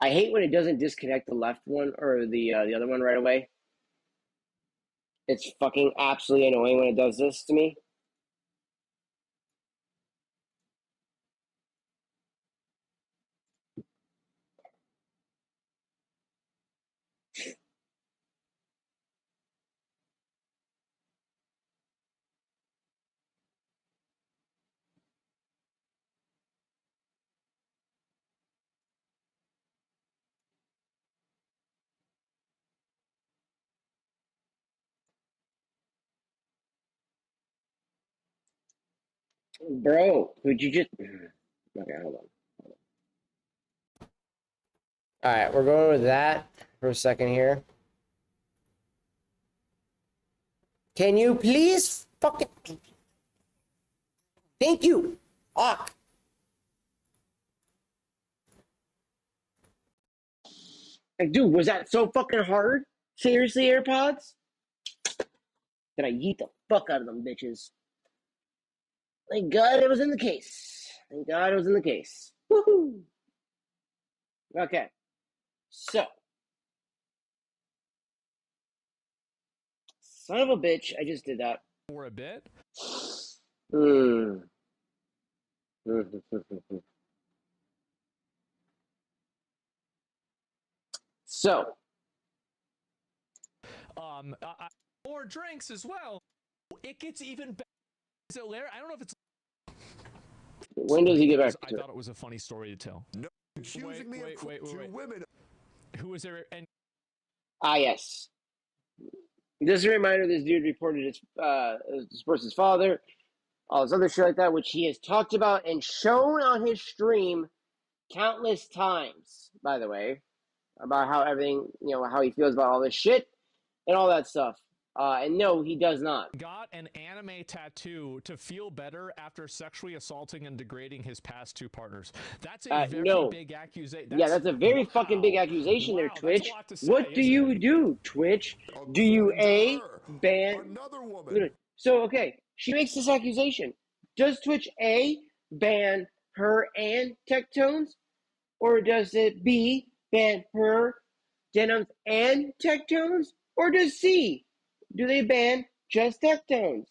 I hate when it doesn't disconnect the left one or the other one right away. It's fucking absolutely annoying when it does this to me. Bro, could you just... Okay, hold on. All right, we're going with that for a second here. Can you please fucking... Thank you. Fuck. Like, dude, was that so fucking hard? Seriously, AirPods? Did I yeet the fuck out of them bitches? Thank God it was in the case. Thank God it was in the case. Woohoo! Okay, so son of a bitch, I just did that. For a bit. So, more drinks as well. It gets even better. So, Larry, I don't know if it's. when does he get back to I thought it was a funny story to tell. No, accusing me of two women. Who was there? And yes. Just a reminder: this dude reported his his father, all this other shit like that, which he has talked about and shown on his stream countless times. By the way, about how everything, how he feels about all this shit and all that stuff. And no, he does not. Got an anime tattoo to feel better after sexually assaulting and degrading his past two partners. That's a very big accusation. Yeah, that's a very fucking big accusation there, Twitch. What do you do, Twitch? Do you ban another woman? So, okay, she makes this accusation. Does Twitch ban her and Tectones? Or does it B, ban her, Denims, and Tectones? Or does C, do they ban just Tectones?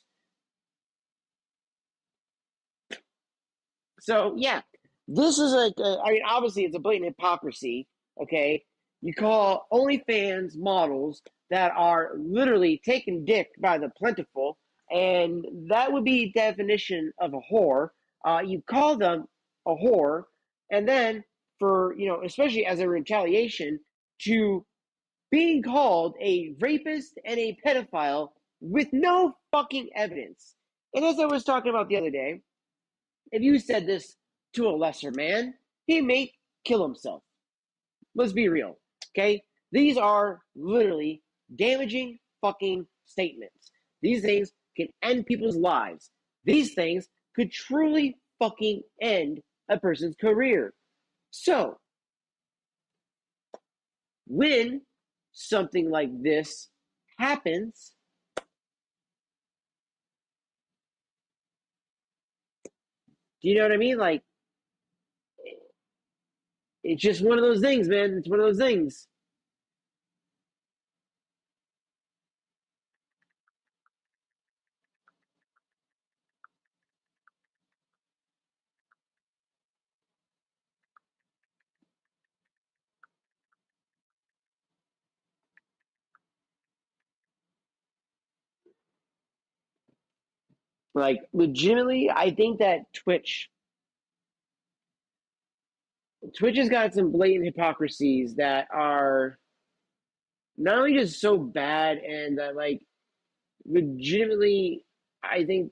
So, yeah, this is obviously it's a blatant hypocrisy, okay? You call OnlyFans models that are literally taking dick by the plentiful, and that would be definition of a whore. You call them a whore, and then for, especially as a retaliation to being called a rapist and a pedophile with no fucking evidence. And as I was talking about the other day, if you said this to a lesser man, he may kill himself. Let's be real, okay? These are literally damaging fucking statements. These things can end people's lives. These things could truly fucking end a person's career. So, when something like this happens, do you know what I mean? Like, it's just one of those things, man. It's one of those things. Like, legitimately, I think that Twitch has got some blatant hypocrisies that are not only just so bad and that, like, legitimately, I think.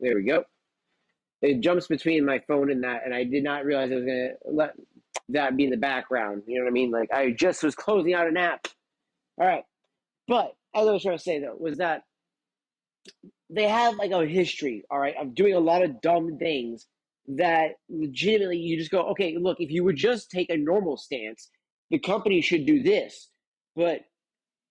There we go. It jumps between my phone and that, and I did not realize I was going to let that be in the background. You know what I mean? Like, I just was closing out an app. All right. But as I was trying to say, though, was that they have like a history, all right, of doing a lot of dumb things that legitimately you just go, okay, look, if you would just take a normal stance, the company should do this. But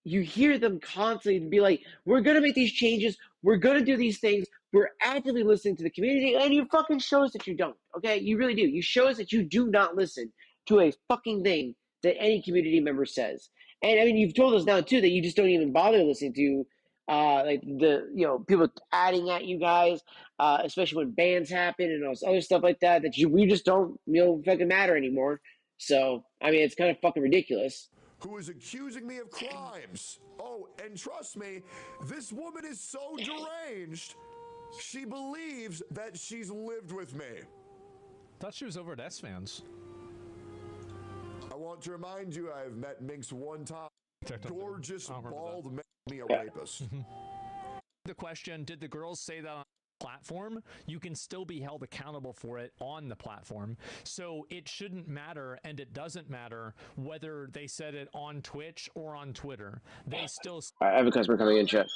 you hear them constantly be like, we're going to make these changes. We're going to do these things. We're actively listening to the community. And you fucking show us that you don't. Okay. You really do. You show us that you do not listen to a fucking thing that any community member says. And I mean, you've told us now too that you just don't even bother listening to like the people adding at you guys, especially when bans happen and all this other stuff like that. We just don't fucking matter anymore. So I mean, it's kind of fucking ridiculous. Who is accusing me of crimes. Oh, and trust me, this woman is so deranged. She believes that she's lived with me. Thought she was over at S-Fans. I want to remind you, I've met Minx one time. Gorgeous, bald man. me a rapist. The question, did the girls say that on the platform? You can still be held accountable for it on the platform. So it shouldn't matter, and it doesn't matter whether they said it on Twitch or on Twitter. They still... I have a customer coming in, chat.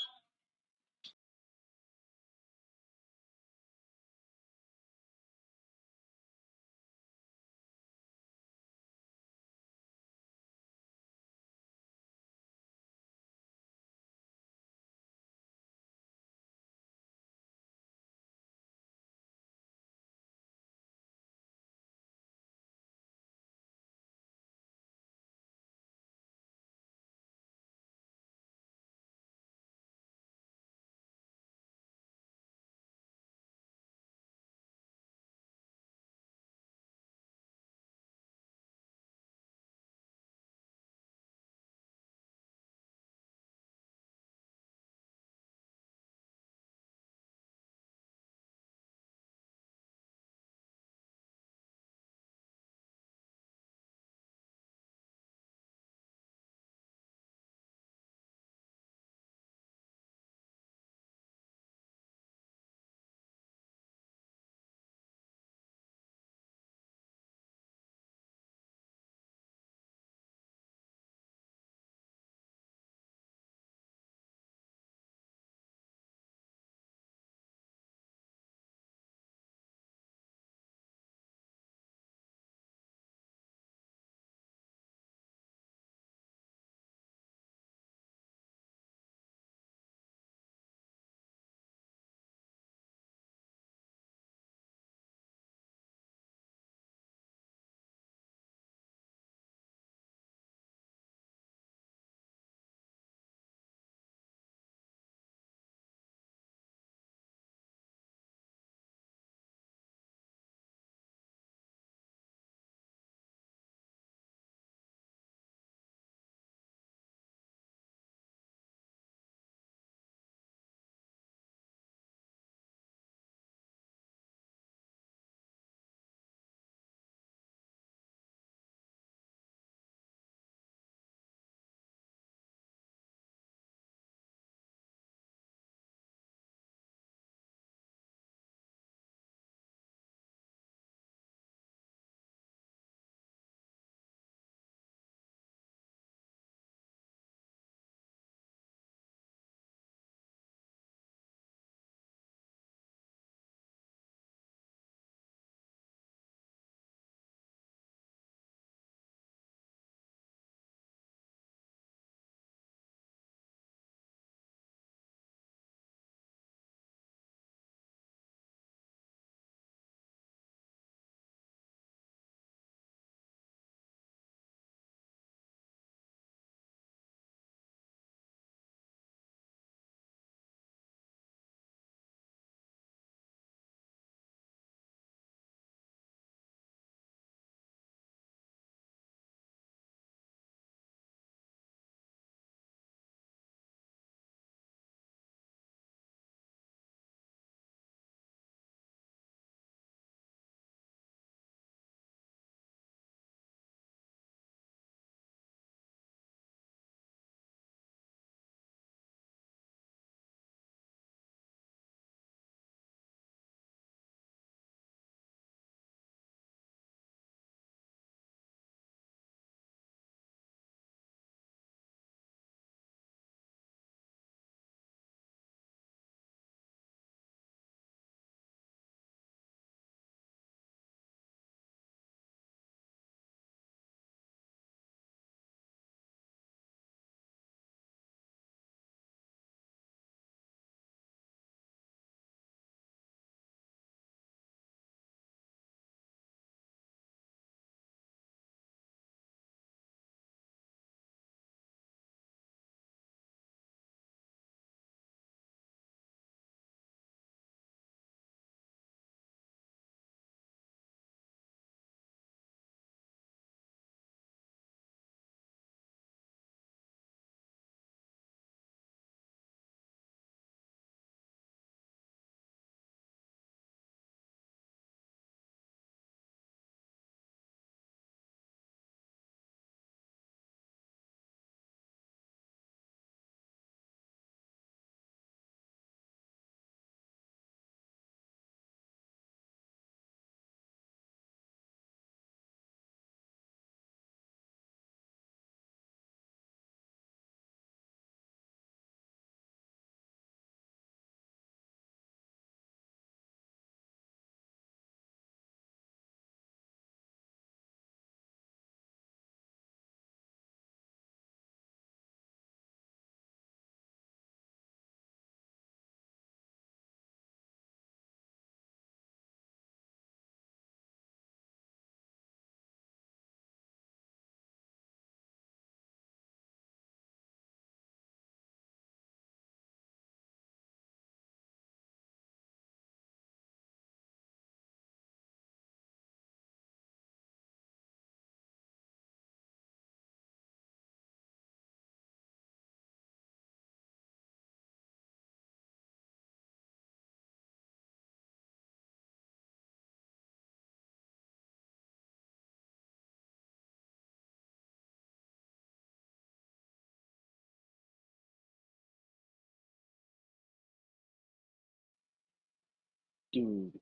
dude,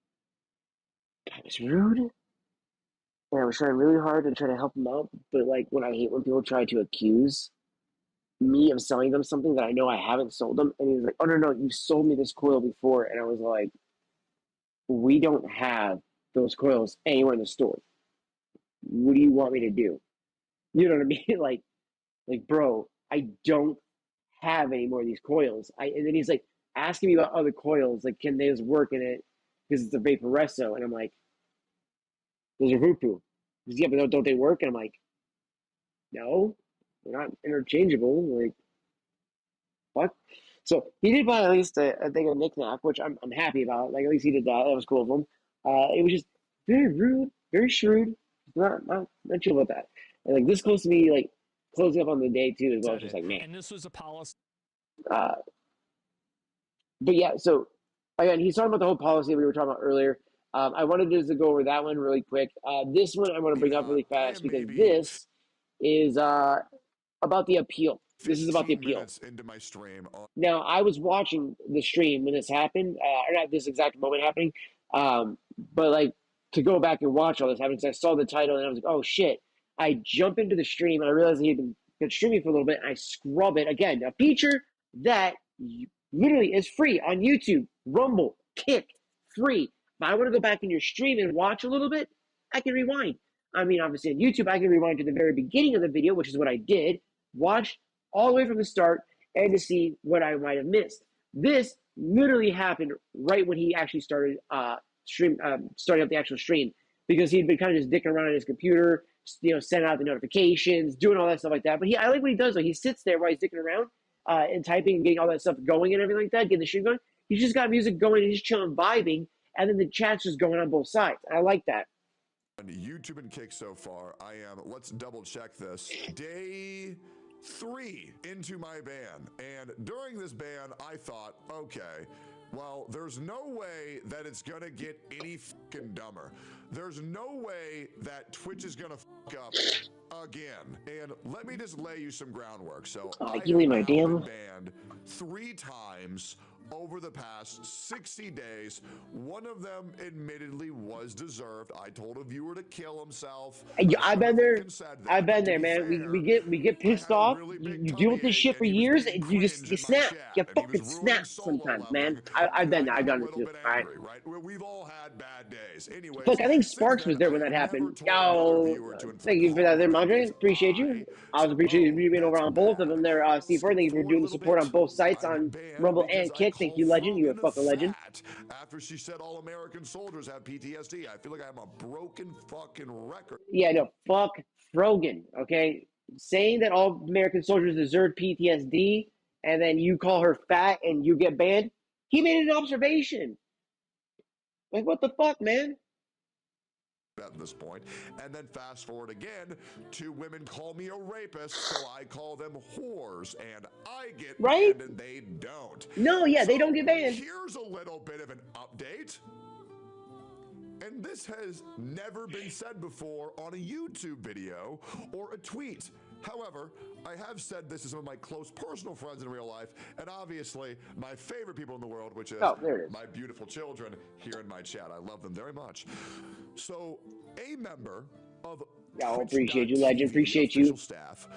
that was rude. And I was trying really hard to try to help him out, but like when I hate when people try to accuse me of selling them something that I know I haven't sold them, and he was like, "Oh no, you sold me this coil before," and I was like, "We don't have those coils anywhere in the store. What do you want me to do?" You know what I mean? Like, bro, I don't have any more of these coils. And then he's like asking me about other coils, like, can those work in it? Because it's a Vaporesso, and I'm like, those are Vupu. He's, yeah, but don't they work? And I'm like, no, they're not interchangeable. Like, what? So he did buy at least I think a knickknack, which I'm happy about. Like at least he did that. That was cool of him. It was just very rude, very shrewd. Not chill about that. And like this close to me, like closing up on the day too as well. It's just like man. And this was a policy. Uh, but yeah, so again, he's talking about the whole policy we were talking about earlier. I wanted just to go over that one really quick. This one I want to bring up really fast because this is about the appeal. This is about the appeal. Into my stream. Now, I was watching the stream when this happened, or not this exact moment happening, but like to go back and watch all this happen, because I saw the title and I was like, oh shit. I jump into the stream and I realized he'd been streaming for a little bit, and I scrub it. Again, a feature that literally is free on YouTube, Rumble, Kick, free. If I want to go back in your stream and watch a little bit, I can rewind. I mean, obviously on YouTube, I can rewind to the very beginning of the video, which is what I did. Watch all the way from the start and to see what I might have missed. This literally happened right when he actually started starting up the actual stream, because he'd been kind of just dicking around on his computer, sending out the notifications, doing all that stuff like that. But I like what he does though. He sits there while he's dicking around and typing and getting all that stuff going and everything like that, getting the stream going. He's just got music going and he's chilling, vibing, and then the chat's just going on both sides. I like that. On YouTube and Kick so far, I am, let's double check this, day 3 into my ban. And during this ban, I thought, okay, well, there's no way that it's gonna get any fucking dumber. There's no way that Twitch is gonna fuck up again. And let me just lay you some groundwork. So I have now been banned 3 times over the past 60 days. One of them admittedly was deserved. I told a viewer to kill himself. I've been there. I've been there, man. We get pissed off. You deal with this shit for years, and you snap. You fucking snap sometimes, man. I've been there. I've done it too. All right. We've all had bad days. Anyway, look, I think Sparks was there when that happened. Oh, thank you for that, there, Andre. Appreciate you. I was appreciating you being over on both of them there, Steve. Thank you for doing the support on both sites on Rumble and Kick. Thank you, legend. You're a fucking legend. After she said all American soldiers have PTSD, I feel like I'm a broken fucking record. Yeah, no, fuck Frogan, okay? Saying that all American soldiers deserve PTSD and then you call her fat and you get banned, he made an observation. Like, what the fuck, man? At this point, and then fast forward again to women call me a rapist, so I call them whores, and I get banned and they don't. No, yeah, they don't get banned. Here's a little bit of an update. And this has never been said before on a YouTube video or a tweet. However, I have said this to some of my close personal friends in real life, and obviously my favorite people in the world, which is my beautiful children here in my chat. I love them very much. So, a member of appreciate you, legend. Appreciate you. Staff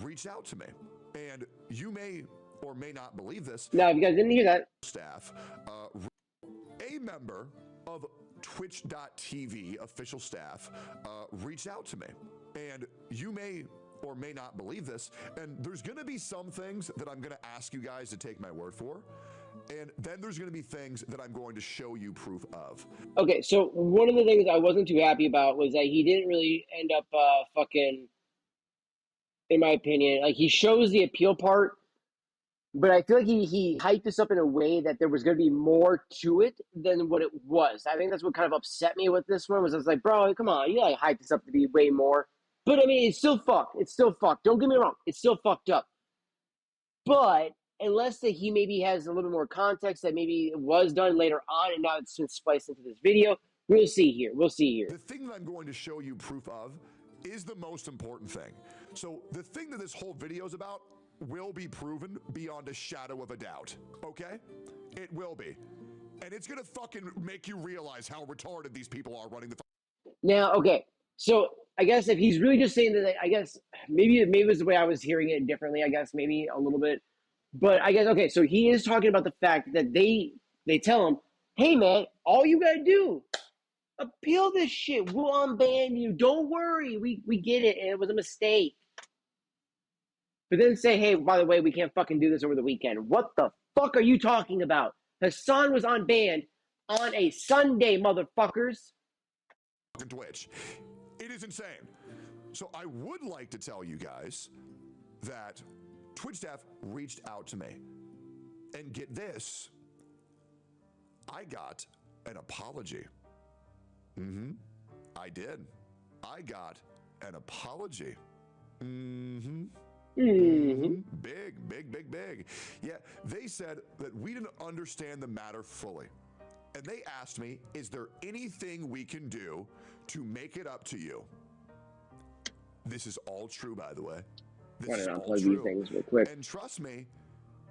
reached out to me, and you may or may not believe this. No, if you guys didn't hear that. Staff, a member of Twitch.tv official staff reached out to me, and you may or may not believe this, and there's going to be some things that I'm going to ask you guys to take my word for, and then there's going to be things that I'm going to show you proof of. Okay, so one of the things I wasn't too happy about was that he didn't really end up fucking, in my opinion, like he shows the appeal part, but I feel like he hyped this up in a way that there was going to be more to it than what it was. I think that's what kind of upset me with this one, was I was like, bro, come on, you like hyped this up to be way more. But I mean, it's still fucked. It's still fucked. Don't get me wrong. It's still fucked up. But unless that he maybe has a little bit more context that maybe it was done later on and now it's been spliced into this video, we'll see here. We'll see here. The thing that I'm going to show you proof of is the most important thing. So the thing that this whole video is about will be proven beyond a shadow of a doubt. Okay? It will be. And it's gonna fucking make you realize how retarded these people are running the. Now, okay, so I guess if he's really just saying that, I guess maybe it was the way I was hearing it differently. I guess maybe a little bit, but I guess okay. So he is talking about the fact that they tell him, "Hey man, all you gotta do, appeal this shit. We'll unban you. Don't worry, we get it, and it was a mistake." But then say, "Hey, by the way, we can't fucking do this over the weekend." What the fuck are you talking about? Hassan was unbanned on a Sunday, motherfuckers. Twitch. It is insane. So I would like to tell you guys that Twitch staff reached out to me. And get this, I got an apology. I did. I got an apology. Big. Yeah, they said that we didn't understand the matter fully. And they asked me, is there anything we can do to make it up to you? This is all true, by the way. This is all these true. things real quick. And trust me,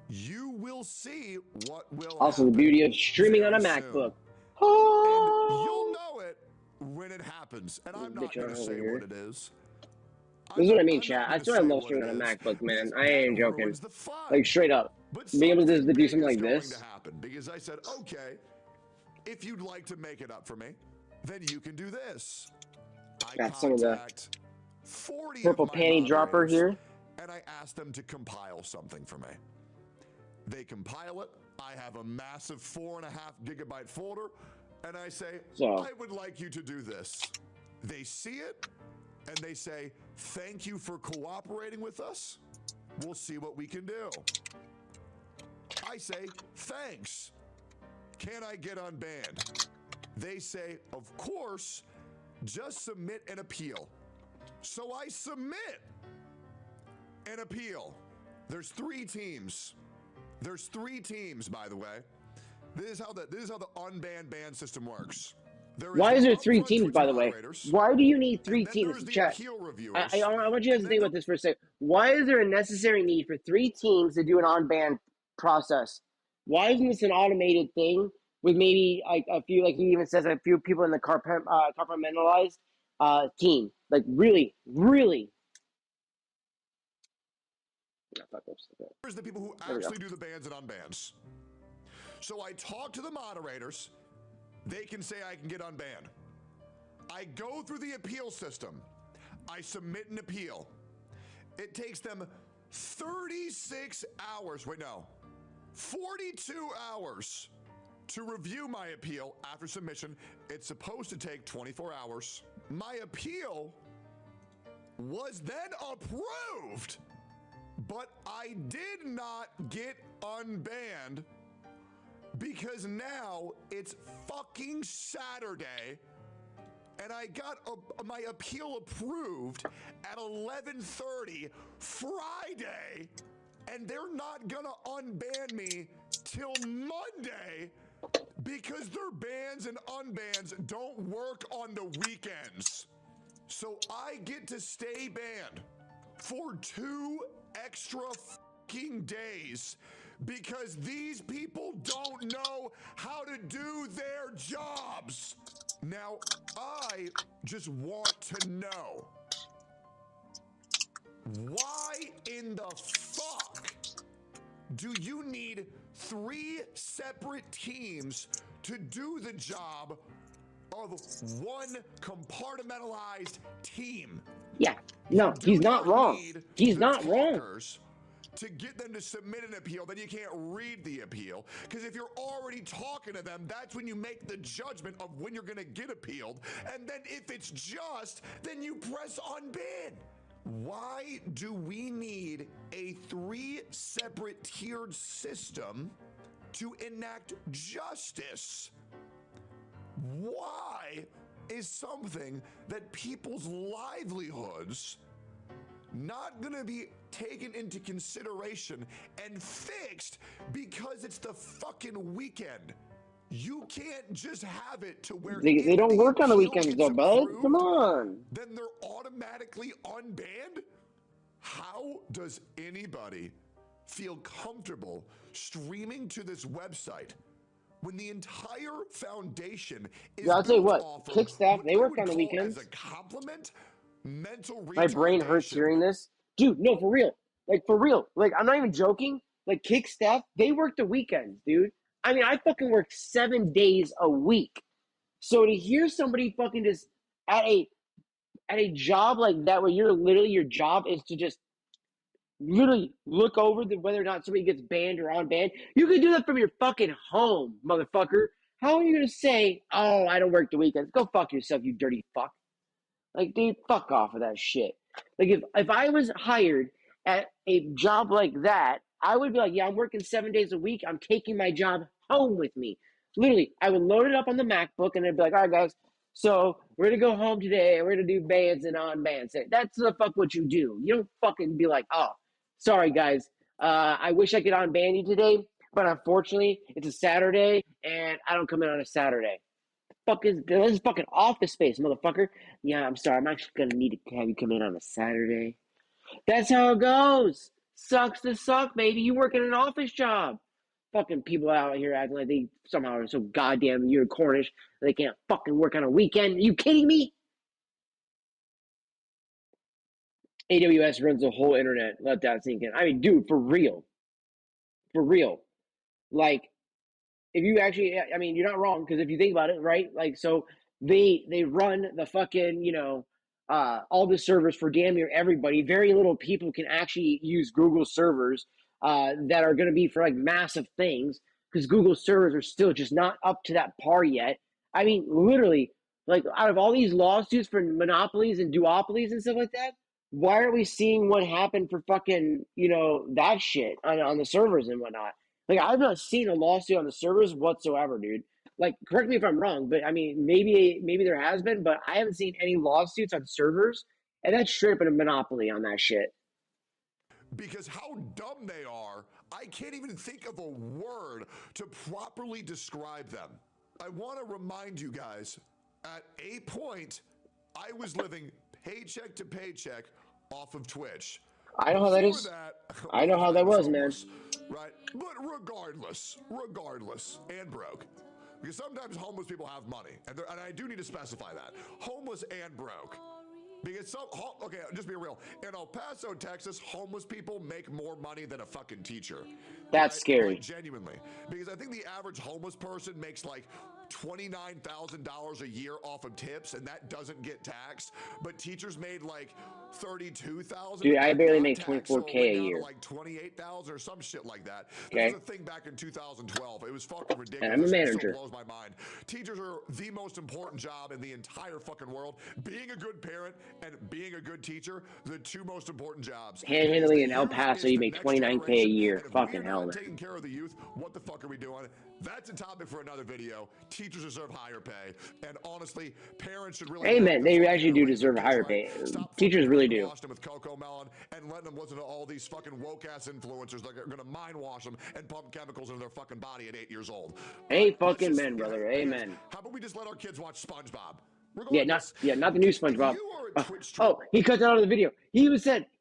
you will see what will Also, happen the beauty of streaming on a very MacBook. soon. And you'll know it when it happens. And I'm not Bitch going to over say here. what it is. This is what I mean, chat. I swear I love streaming on a MacBook, man. I ain't joking. Like, straight up. Being able to do something like this. Because I said, okay, if you'd like to make it up for me, then you can do this. I Got some of the 40 purple of my panty dropper moderators, here. and I asked them to compile something for me. They compile it. I have a massive 4.5 gigabyte folder, and I say, I would like you to do this. They see it, and they say, thank you for cooperating with us. We'll see what we can do. I say, thanks. Can I get unbanned? They say, of course, just submit an appeal. So I submit an appeal. There's 3 teams. There's 3 teams, by the way. This is how the unbanned ban system works. Why is there 3 teams, by the way? Why do you need 3 teams? Chat. I want you guys to think about this for a second. Why is there a necessary need for 3 teams to do an unbanned process? Why isn't this an automated thing with maybe like a few, like he even says, a few people in the compartmentalized team? Like really. Here's the people who actually do the bans and unbans. So I talk to the moderators. They can say I can get unbanned. I go through the appeal system. I submit an appeal. It takes them 36 hours. Wait, no. 42 hours to review my appeal after submission. It's supposed to take 24 hours. My appeal was then approved, but I did not get unbanned because now it's fucking Saturday and I got my appeal approved at 11:30 Friday, and they're not gonna unban me till Monday because their bans and unbans don't work on the weekends. So I get to stay banned for 2 extra fucking days because these people don't know how to do their jobs. Now, I just want to know, why in the fuck do you need 3 separate teams to do the job of 1 compartmentalized team? Yeah, no, he's not wrong. He's not wrong. To get them to submit an appeal, then you can't read the appeal. Because if you're already talking to them, that's when you make the judgment of when you're going to get appealed. And then if it's just, then you press unban. Why do we need a 3 separate tiered system to enact justice? Why is something that people's livelihoods not going to be taken into consideration and fixed because it's the fucking weekend? You can't just have it to where they don't work on the weekends though, bud. Come on. Then they're automatically unbanned? How does anybody feel comfortable streaming to this website when the entire foundation is Yeah, I'll tell you built what. off of Kick staff, what they I worked would on the call weekends. as a compliment, mental My brain hurts retardation. hearing this. Dude, no, for real. Like, for real. Like, I'm not even joking. Like, kick staff, they work the weekends, dude. I mean, I fucking work 7 days a week. So to hear somebody fucking just at a job like that, where you're literally, your job is to just literally look over whether or not somebody gets banned or unbanned. You can do that from your fucking home, motherfucker. How are you gonna say, "Oh, I don't work the weekends"? Go fuck yourself, you dirty fuck. Like, dude, fuck off of that shit. Like, if I was hired at a job like that, I would be like, yeah, I'm working 7 days a week. I'm taking my job home with me. Literally, I would load it up on the MacBook and I'd be like, all right, guys, so we're gonna go home today and we're gonna do bans and unbans. That's the fuck what you do. You don't fucking be like, oh, sorry guys, I wish I could unban you today, but unfortunately, it's a Saturday and I don't come in on a Saturday. This is fucking office space, motherfucker. Yeah, I'm sorry. I'm actually gonna need to have you come in on a Saturday. That's how it goes. Sucks to suck, baby. You work in an office job. Fucking people out here acting like they somehow are so goddamn unicornish they can't fucking work on a weekend. Are you kidding me? AWS runs the whole internet. Let that sink in. I mean, dude, for real. For real. Like, if you actually, I mean, you're not wrong, because if you think about it, right? Like, so they run the fucking, all the servers for damn near everybody. Very little people can actually use Google servers that are going to be for like massive things, because Google servers are still just not up to that par yet. I mean, literally, like, out of all these lawsuits for monopolies and duopolies and stuff like that, why are we seeing what happened for fucking, that shit on the servers and whatnot? Like, I've not seen a lawsuit on the servers whatsoever, dude. Like, correct me if I'm wrong, but I mean, maybe there has been, but I haven't seen any lawsuits on servers, and that's straight up a monopoly on that shit. Because how dumb they are, I can't even think of a word to properly describe them. I want to remind you guys, at a point, I was living paycheck to paycheck off of Twitch. I know how that is. I know how that was, man. Right? But regardless, and broke. Because sometimes homeless people have money, and I do need to specify that. Homeless and broke. Because okay, just be real. In El Paso, Texas, homeless people make more money than a fucking teacher. That's scary. Like, genuinely. Because I think the average homeless person makes like $29,000 a year off of tips, and that doesn't get taxed. But teachers made like $32,000. Dude, I barely make $24K $24K a year. Like $28,000 or some shit like that. Okay. This was a thing back in 2012. It was fucking ridiculous. And I'm a manager. It still blows my mind. Teachers are the most important job in the entire fucking world. Being a good parent and being a good teacher, the two most important jobs. Panhandling in El Paso, you make $29K a year. Fucking hell, man. Taking care of the youth, what the fuck are we doing? That's a topic for another video. Teachers deserve higher pay, and honestly, parents should really. Amen. They actually do deserve higher pay. Teachers really do. Wash them with cocoa melon and letting them listen to all these fucking woke ass influencers that are going to mind wash them and pump chemicals into their fucking body at 8 years old. Hey, fucking men, brother. Amen. How about we just let our kids watch SpongeBob? Yeah, not the new SpongeBob. He cut that out of the video. He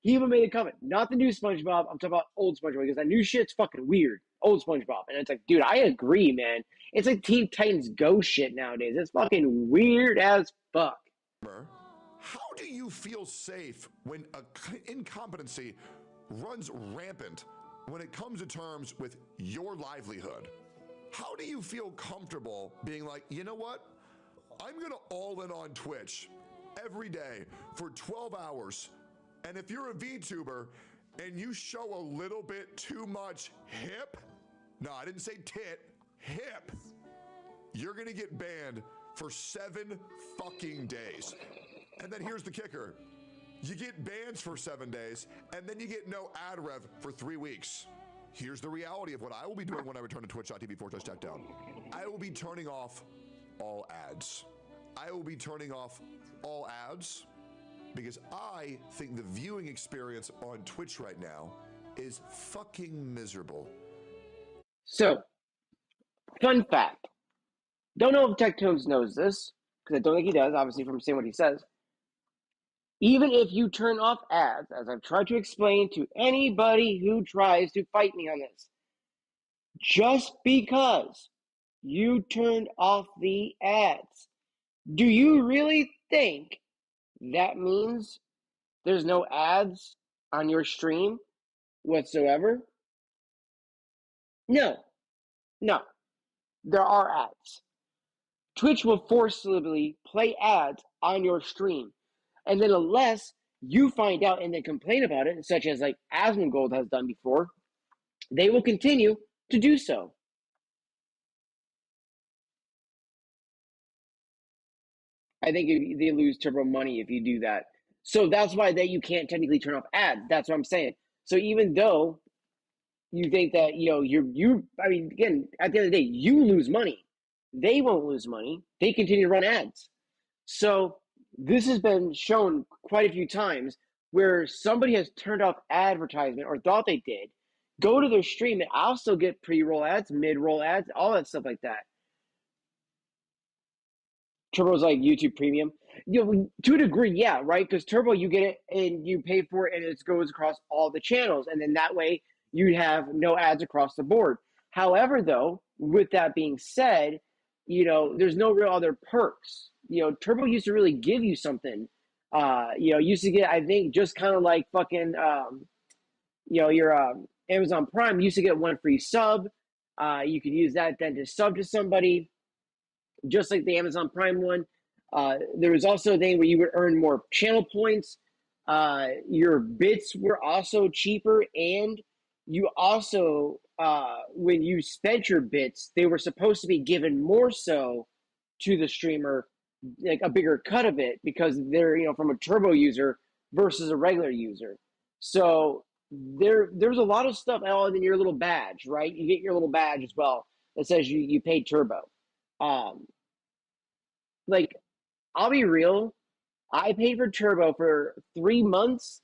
even made a comment. Not the new SpongeBob. I'm talking about old SpongeBob, because that new shit's fucking weird. Old SpongeBob. And it's like, dude, I agree, man. It's like Teen Titans Go shit nowadays. It's fucking weird as fuck. How do you feel safe when incompetency runs rampant when it comes to terms with your livelihood? How do you feel comfortable being like, you know what? I'm going to all in on Twitch every day for 12 hours. And if you're a VTuber and you show a little bit too much hip, no, I didn't say tit, hip, you're going to get banned for 7 fucking days. And then here's the kicker. You get bans for 7 days, and then you get no ad rev for 3 weeks. Here's the reality of what I will be doing when I return to twitch.tv/checkdown. I will be turning off all ads. I will be turning off all ads because I think the viewing experience on Twitch right now is fucking miserable. So, fun fact. Don't know if Tectones knows this, because I don't think he does, obviously, from saying what he says. Even if you turn off ads, as I've tried to explain to anybody who tries to fight me on this, just because you turned off the ads. Do you really think that means there's no ads on your stream whatsoever? No, no, there are ads. Twitch will forcibly play ads on your stream. And then unless you find out and then complain about it, such as like Asmongold has done before, they will continue to do so. I think they lose turbo money if you do that. So that's why you can't technically turn off ads. That's what I'm saying. So even though you think that I mean, again, at the end of the day, you lose money. They won't lose money. They continue to run ads. So this has been shown quite a few times where somebody has turned off advertisement or thought they did. Go to their stream and also get pre-roll ads, mid-roll ads, all that stuff like that. Turbo's like YouTube Premium. To a degree, yeah, right? Because Turbo, you get it and you pay for it and it goes across all the channels. And then that way you have no ads across the board. However, though, with that being said, there's no real other perks. Turbo used to really give you something. Used to get, I think, just kind of like fucking, your Amazon Prime used to get one free sub. You could use that then to sub to somebody, just like the Amazon Prime one. There was also a thing where you would earn more channel points. Your bits were also cheaper, and you also, when you spent your bits, they were supposed to be given more so to the streamer, like a bigger cut of it, because they're from a turbo user versus a regular user. So there's a lot of stuff. Oh, and then your little badge, right? You get your little badge as well that says you paid turbo. Like, I'll be real, I paid for turbo for 3 months,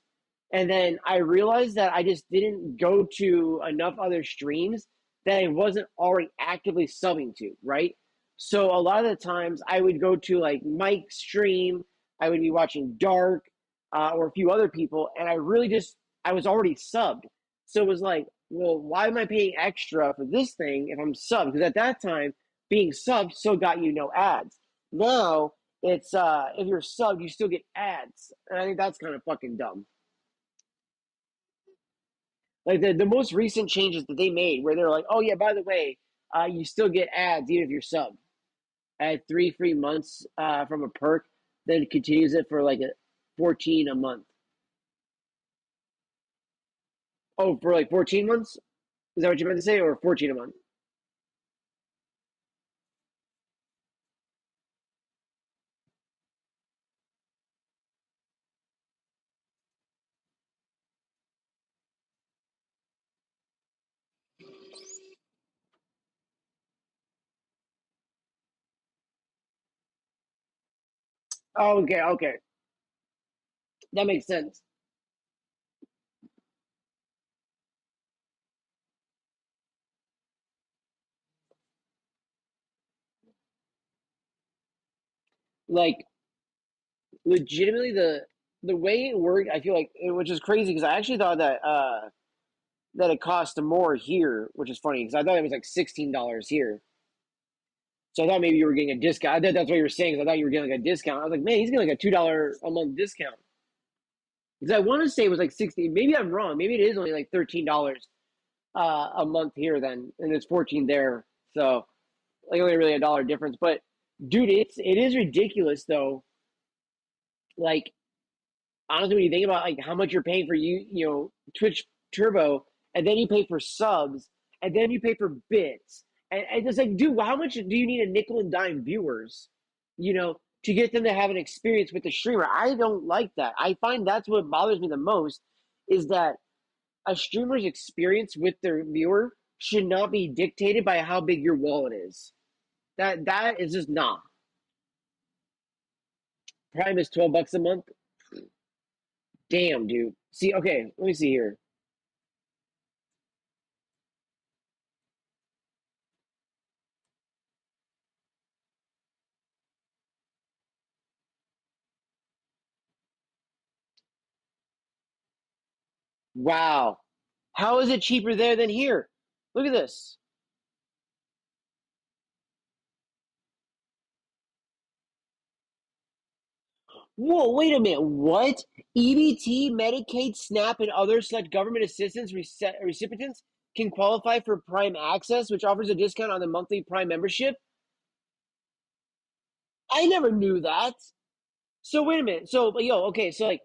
and then I realized that I just didn't go to enough other streams that I wasn't already actively subbing to, right? So a lot of the times I would go to like Mike's stream, I would be watching Dark, or a few other people, and I was already subbed. So it was like, well, why am I paying extra for this thing if I'm subbed? Because at that time, being subbed still got you no ads. Now it's if you're subbed, you still get ads, and I think that's kind of fucking dumb. Like the most recent changes that they made, where they're like, oh yeah, by the way, you still get ads even if you're subbed. I had 3 free months from a perk, then it continues it for like 14 a month. Oh, for like 14 months? Is that what you meant to say, or 14 a month? Oh, okay, okay, that makes sense. Like, legitimately, the way it worked, I feel like, which is crazy because I actually thought that it cost more here, which is funny because I thought it was like $16 here. So I thought maybe you were getting a discount. I thought that's what you were saying because I thought you were getting like a discount. I was like, man, he's getting like a $2 a month discount. Because I want to say it was like 60. Maybe I'm wrong. Maybe it is only like $13 a month here then, and it's 14 there. So like only really $1 difference. But dude, it is ridiculous though. Like, honestly, when you think about like how much you're paying for Twitch Turbo, and then you pay for subs, and then you pay for bits, and it's like, dude, how much do you need a nickel and dime viewers, to get them to have an experience with the streamer? I don't like that. I find that's what bothers me the most, is that a streamer's experience with their viewer should not be dictated by how big your wallet is. That is just not. Prime is $12 a month. Damn, dude. See, okay, let me see here. Wow. How is it cheaper there than here? Look at this. Whoa, wait a minute. What? EBT, Medicaid, SNAP, and other select government assistance recipients can qualify for Prime Access, which offers a discount on the monthly Prime membership? I never knew that. So wait a minute. So, okay. So like,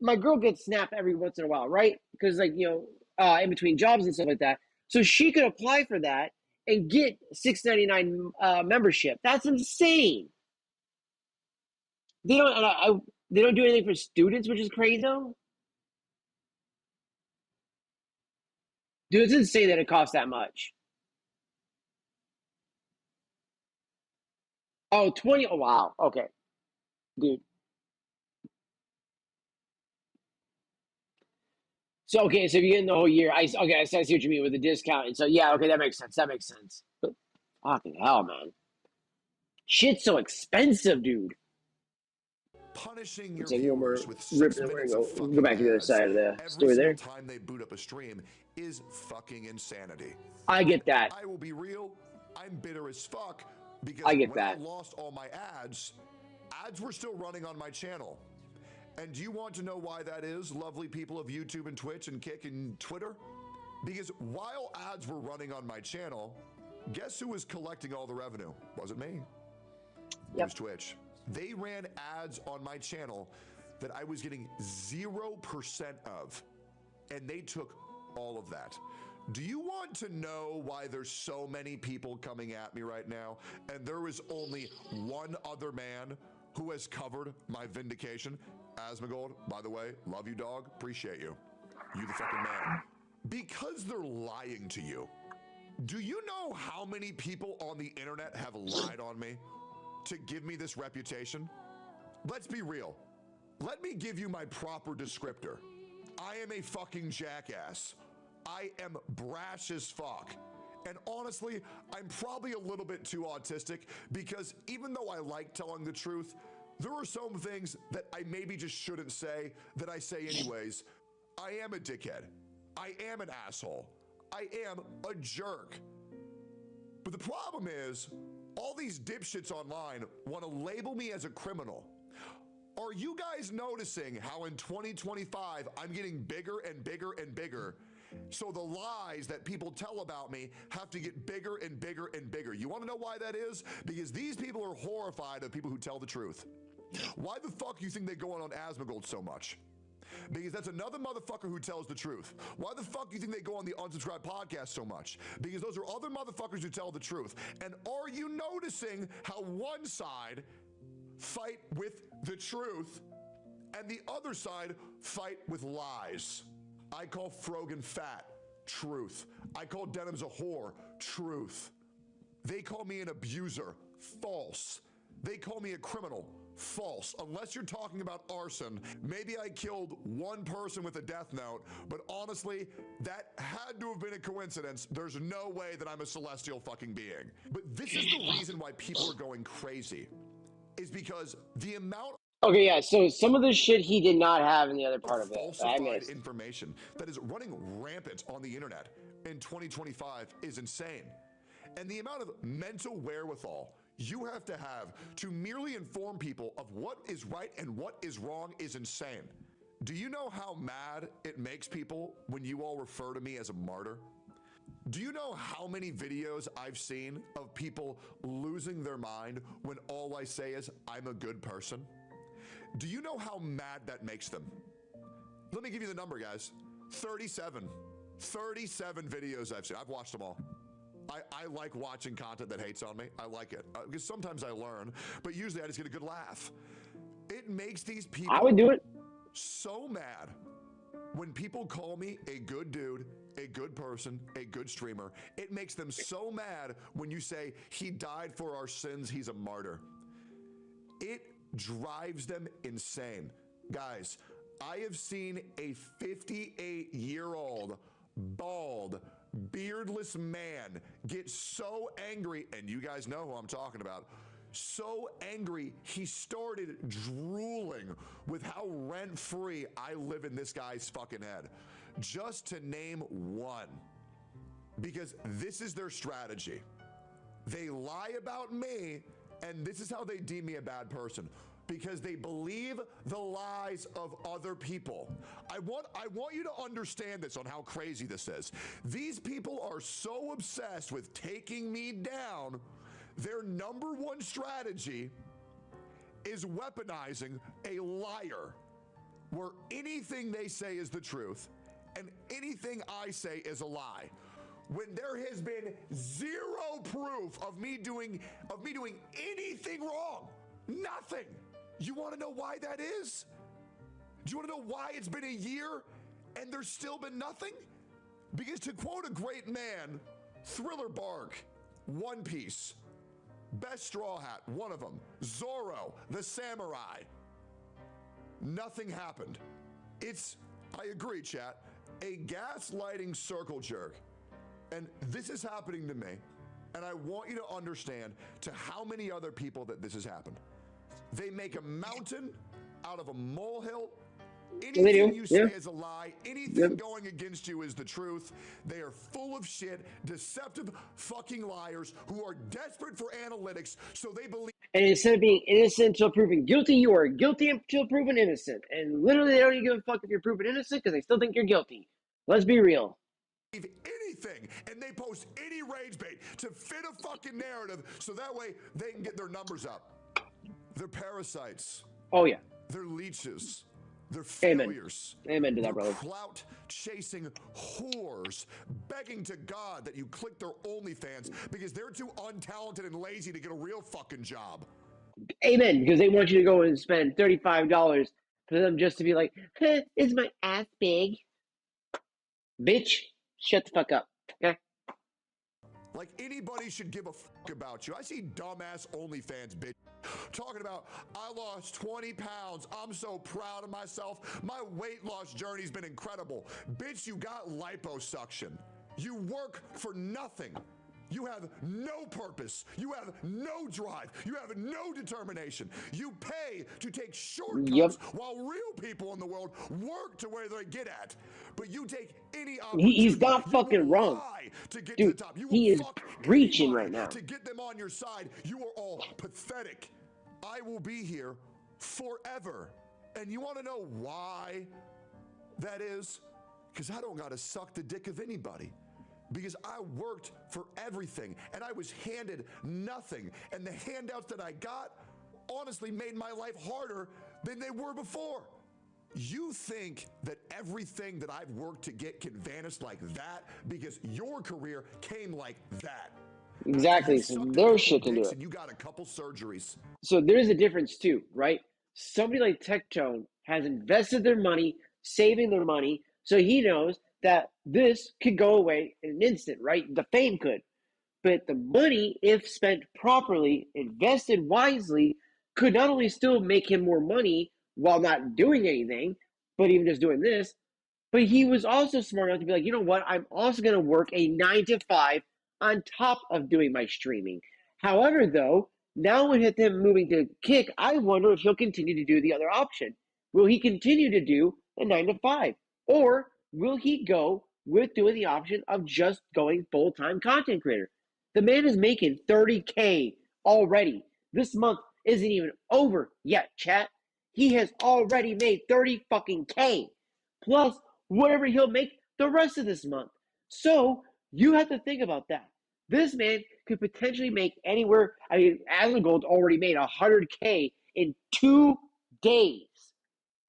my girl gets SNAP every once in a while, right? Because like in between jobs and stuff like that. So she could apply for that and get $6.99 membership. That's insane. They don't. They don't do anything for students, which is crazy though. Dude, it's insane that it costs that much. Oh, 20. Oh, wow. Okay, dude. So okay, so if you get in the whole year, I see what you mean with the discount. And so yeah, okay, that makes sense. That makes sense. But fucking hell, man, shit's so expensive, dude. Punishing your It's like when we're viewers with ripping 6 it, we're minutes gonna of go fucking back to the other ads side of the every story single there. time they boot up a stream is fucking insanity. I get that. I will be real, I'm bitter as fuck because I get when I that. lost all my ads were still running on my channel. And do you want to know why that is, lovely people of YouTube and Twitch and Kick and Twitter? Because while ads were running on my channel, guess who was collecting all the revenue? Wasn't me. It was Twitch. They ran ads on my channel that I was getting 0% of, and they took all of that. Do you want to know why there's so many people coming at me right now, and there is only one other man who has covered my vindication? Asmongold, by the way, love you, dog. Appreciate you. You the fucking man. Because they're lying to you. Do you know how many people on the internet have lied on me to give me this reputation? Let's be real. Let me give you my proper descriptor. I am a fucking jackass. I am brash as fuck. And honestly, I'm probably a little bit too autistic because even though I like telling the truth, there are some things that I maybe just shouldn't say that I say anyways. I am a dickhead. I am an asshole. I am a jerk. But the problem is, all these dipshits online want to label me as a criminal. Are you guys noticing how in 2025, I'm getting bigger and bigger and bigger? So the lies that people tell about me have to get bigger and bigger and bigger. You want to know why that is? Because these people are horrified of people who tell the truth. Why the fuck do you think they go on Asmongold so much? Because that's another motherfucker who tells the truth. Why the fuck do you think they go on the unsubscribed podcast so much? Because those are other motherfuckers who tell the truth. And are you noticing how one side fight with the truth and the other side fight with lies? I call Frogan fat. Truth. I call Denims a whore. Truth. They call me an abuser. False. They call me a criminal. False. Unless you're talking about arson. Maybe I killed one person with a death note, but honestly, that had to have been a coincidence. There's no way that I'm a celestial fucking being. But this is the reason why people are going crazy, is because the amount Okay, yeah. So some of the shit he did not have in the other part of it. I falsified missed. information that is running rampant on the internet in 2025 is insane. And the amount of mental wherewithal you have to merely inform people of what is right and what is wrong is insane. Do you know how mad it makes people when you all refer to me as a martyr? Do you know how many videos I've seen of people losing their mind when all I say is I'm a good person? Do you know how mad that makes them? Let me give you the number, guys. 37. 37 videos I've seen. I've watched them all. I like watching content that hates on me. I like it. Because sometimes I learn, but usually I just get a good laugh. It makes these people I would do it. so mad when people call me a good dude, a good person, a good streamer. It makes them so mad when you say, he died for our sins, he's a martyr. It drives them insane. Guys, I have seen a 58-year-old, bald, beardless man get so angry, and you guys know who I'm talking about, so angry he started drooling with how rent-free I live in this guy's fucking head. Just to name one. Because this is their strategy. They lie about me, and this is how they deem me a bad person. because they believe the lies of other people. I want you to understand this on how crazy this is. These people are so obsessed with taking me down, their number one strategy is weaponizing a liar, where anything they say is the truth and anything I say is a lie. When there has been zero proof of me doing anything wrong. Nothing. You want to know why that is? Do you want to know why it's been a year and there's still been nothing? Because to quote a great man, Thriller Bark, One Piece, Best Straw Hat, one of them, Zorro, the Samurai, nothing happened. It's, I agree, chat, a gaslighting circle jerk. And this is happening to me. And I want you to understand to how many other people that this has happened. They make a mountain out of a molehill. Anything you say is a lie. Anything going against you is the truth. They are full of shit, deceptive fucking liars who are desperate for analytics, so they believe. And instead of being innocent until proven guilty, you are guilty until proven innocent. And literally, they don't even give a fuck if you're proven innocent because they still think you're guilty. Let's be real. Anything, and they post any rage bait to fit a fucking narrative so that way they can get their numbers up. They're parasites. Oh, yeah. They're leeches. They're failures. Amen to that, brother. Clout chasing whores, begging to God that you click their OnlyFans because they're too untalented and lazy to get a real fucking job. Amen, because they want you to go and spend $35 for them just to be like, huh, is my ass big? Bitch, shut the fuck up, okay? Like anybody should give a fuck about you. I see dumbass OnlyFans bitch talking about, I lost 20 pounds. I'm so proud of myself. My weight loss journey's been incredible. Bitch, you got liposuction. You work for nothing. You have no purpose. You have no drive. You have no determination. You pay to take shortcuts while real people in the world work to where they get at. But you take any opportunity. He's not fucking wrong. To get Dude, to the top. You he will is fuck preaching anybody right now. to get them on your side. You are all pathetic. I will be here forever. And you want to know why that is? Because I don't got to suck the dick of anybody. Because I worked for everything and I was handed nothing. And the handouts that I got honestly made my life harder than they were before. You think that everything that I've worked to get can vanish like that because your career came like that. Exactly. So their shit can do it. And you got a couple surgeries. So there's a difference too, right? Somebody like Tectone has invested their money, saving their money, so he knows that this could go away in an instant, right? The fame could. But the money, if spent properly, invested wisely, could not only still make him more money while not doing anything, but even just doing this, but he was also smart enough to be like, you know what? I'm also going to work a 9 to 5 on top of doing my streaming. However, though, now with him moving to Kick, I wonder if he'll continue to do the other option. Will he continue to do a 9 to 5? Or will he go with doing the option of just going full-time content creator? The man is making $30K already. This month isn't even over yet, chat. He has already made 30 fucking K. Plus whatever he'll make the rest of this month. So you have to think about that. This man could potentially make anywhere. I mean, Asmongold already made 100K in 2 days.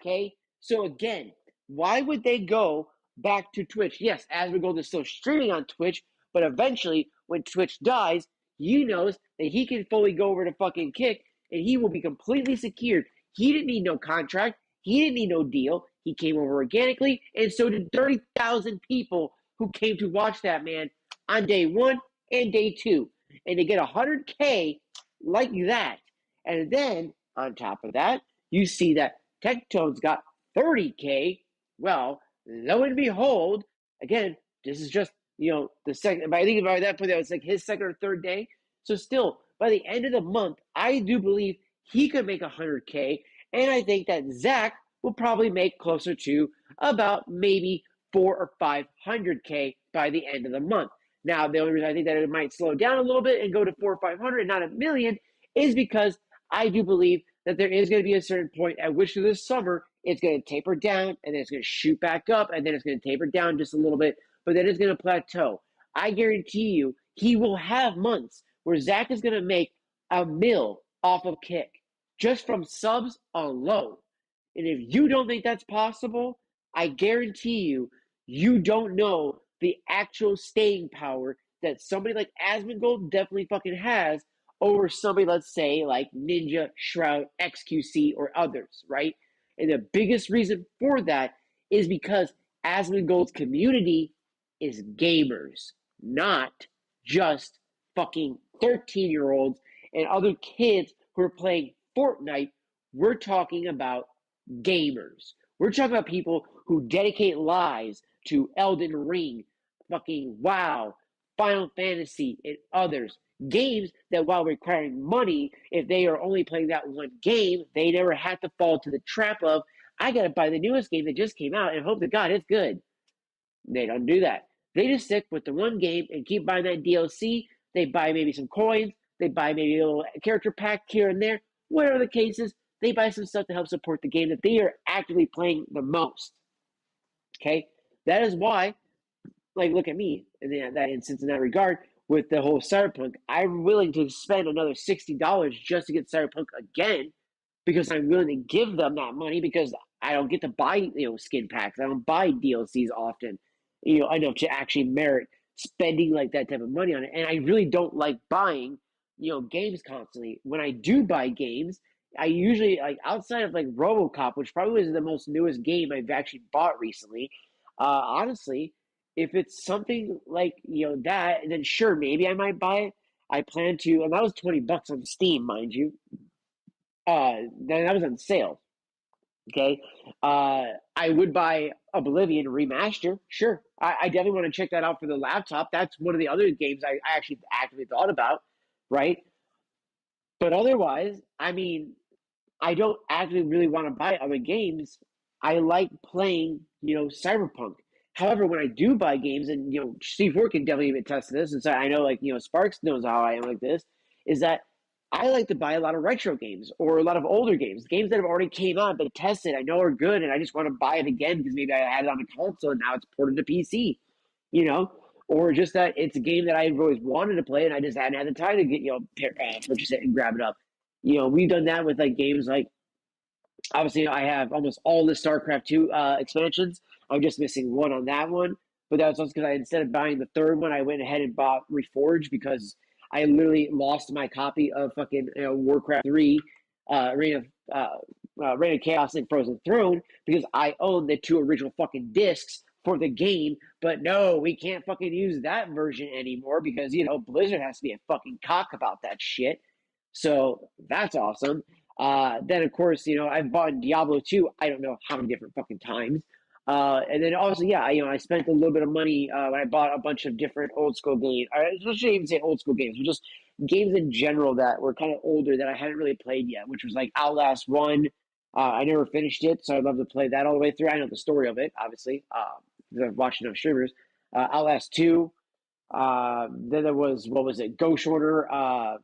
Okay? So again, why would they go back to Twitch? Yes, Asmongold is still streaming on Twitch, but eventually, when Twitch dies, he knows that he can fully go over to fucking Kick, and he will be completely secured. He didn't need no contract. He didn't need no deal. He came over organically, and so did 30,000 people who came to watch that man on day 1 and day 2. And to get 100K like that, and then on top of that, you see that Tectone's got 30K. Well, lo and behold, again, this is just, the second, but I think by that point, that was like his second or third day. So still, by the end of the month, I do believe he could make 100K. And I think that Zach will probably make closer to about maybe 400 or 500K by the end of the month. Now, the only reason I think that it might slow down a little bit and go to 400 or 500 and not a million is because I do believe that there is going to be a certain point at which this summer it's going to taper down and then it's going to shoot back up and then it's going to taper down just a little bit, but then it's going to plateau. I guarantee you he will have months where Zach is going to make a mill off of Kick just from subs alone. And if you don't think that's possible, I guarantee you, you don't know the actual staying power that somebody like Asmongold definitely fucking has over somebody, let's say, like Ninja, Shroud, XQC, or others, right? And the biggest reason for that is because Asmongold's community is gamers, not just fucking 13-year-olds and other kids who are playing Fortnite. We're talking about gamers. We're talking about people who dedicate lives to Elden Ring, fucking WoW, Final Fantasy, and others. Games that, while requiring money, if they are only playing that one game, they never have to fall to the trap of, I gotta buy the newest game that just came out and hope to God it's good. They don't do that. They just stick with the one game and keep buying that DLC. They buy maybe some coins. They buy maybe a little character pack here and there. Whatever the case is, they buy some stuff to help support the game that they are actively playing the most. Okay? That is why, like, look at me in that instance, in that regard, with the whole Cyberpunk. I'm willing to spend another $60 just to get Cyberpunk again because I'm willing to give them that money because I don't get to buy, skin packs. I don't buy DLCs often, enough to actually merit spending like that type of money on it. And I really don't like buying, games constantly. When I do buy games, I usually, like, outside of like RoboCop, which probably is the most newest game I've actually bought recently, honestly, if it's something like, that, then sure, maybe I might buy it. I plan to, and that was $20 on Steam, mind you. Then that was on sale. Okay. I would buy Oblivion Remaster. Sure. I definitely want to check that out for the laptop. That's one of the other games I actually actively thought about, right? But otherwise, I mean, I don't actually really want to buy other games. I like playing, Cyberpunk. However, when I do buy games, and C4 can definitely attest to this, and so I know, like, Sparks knows how I am like this, is that I like to buy a lot of retro games or a lot of older games that have already came out, been tested, I know are good, and I just want to buy it again because maybe I had it on a console and now it's ported to PC, or just that it's a game that I've always wanted to play and I just hadn't had the time to get purchase it and grab it up. We've done that with like games like, obviously I have almost all the StarCraft 2 expansions. I'm just missing one on that one, but that was also because instead of buying the third one, I went ahead and bought Reforged because I literally lost my copy of fucking Warcraft 3, Reign of Chaos and Frozen Throne because I own the 2 original fucking discs for the game. But no, we can't fucking use that version anymore because, Blizzard has to be a fucking cock about that shit. So that's awesome. Then, of course, I've bought Diablo 2, I don't know how many different fucking times. And then also, yeah, I spent a little bit of money when I bought a bunch of different old school games. I shouldn't even say old school games, but just games in general that were kind of older that I hadn't really played yet, which was like Outlast 1. I never finished it, so I'd love to play that all the way through. I know the story of it, obviously, because I've watched enough streamers. Outlast 2. Then there was, what was it? Ghost Runner. Oh,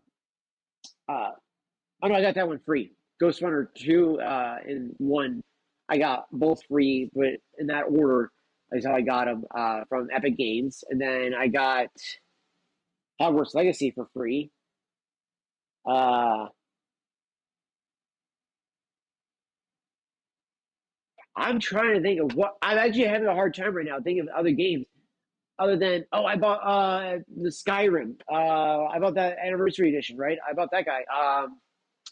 no, I got that one free. Ghost Runner 2 and 1. I got both free, but in that order is how I got them from Epic Games. And then I got Hogwarts Legacy for free. I'm trying to think of what I'm actually having a hard time right now thinking of other games other than I bought the Skyrim. I bought that anniversary edition, right? I bought that guy.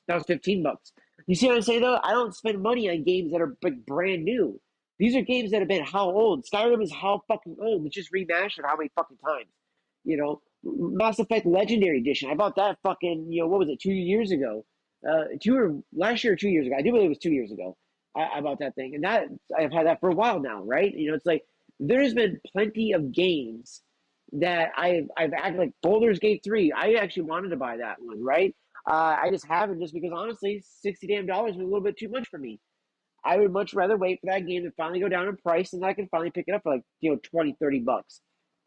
That was $15. You see what I'm saying though? I don't spend money on games that are like brand new. These are games that have been how old? Skyrim is how fucking old? It's just remastered how many fucking times? Mass Effect Legendary Edition. I bought that fucking, what was it, 2 years ago? Last year or 2 years ago. I do believe it was 2 years ago. I bought that thing. And that I've had that for a while now, right? It's like there's been plenty of games that I've acted like Baldur's Gate 3. I actually wanted to buy that one, right? I just haven't just because honestly, $60 damn was a little bit too much for me. I would much rather wait for that game to finally go down in price and I can finally pick it up for like, $20, $30.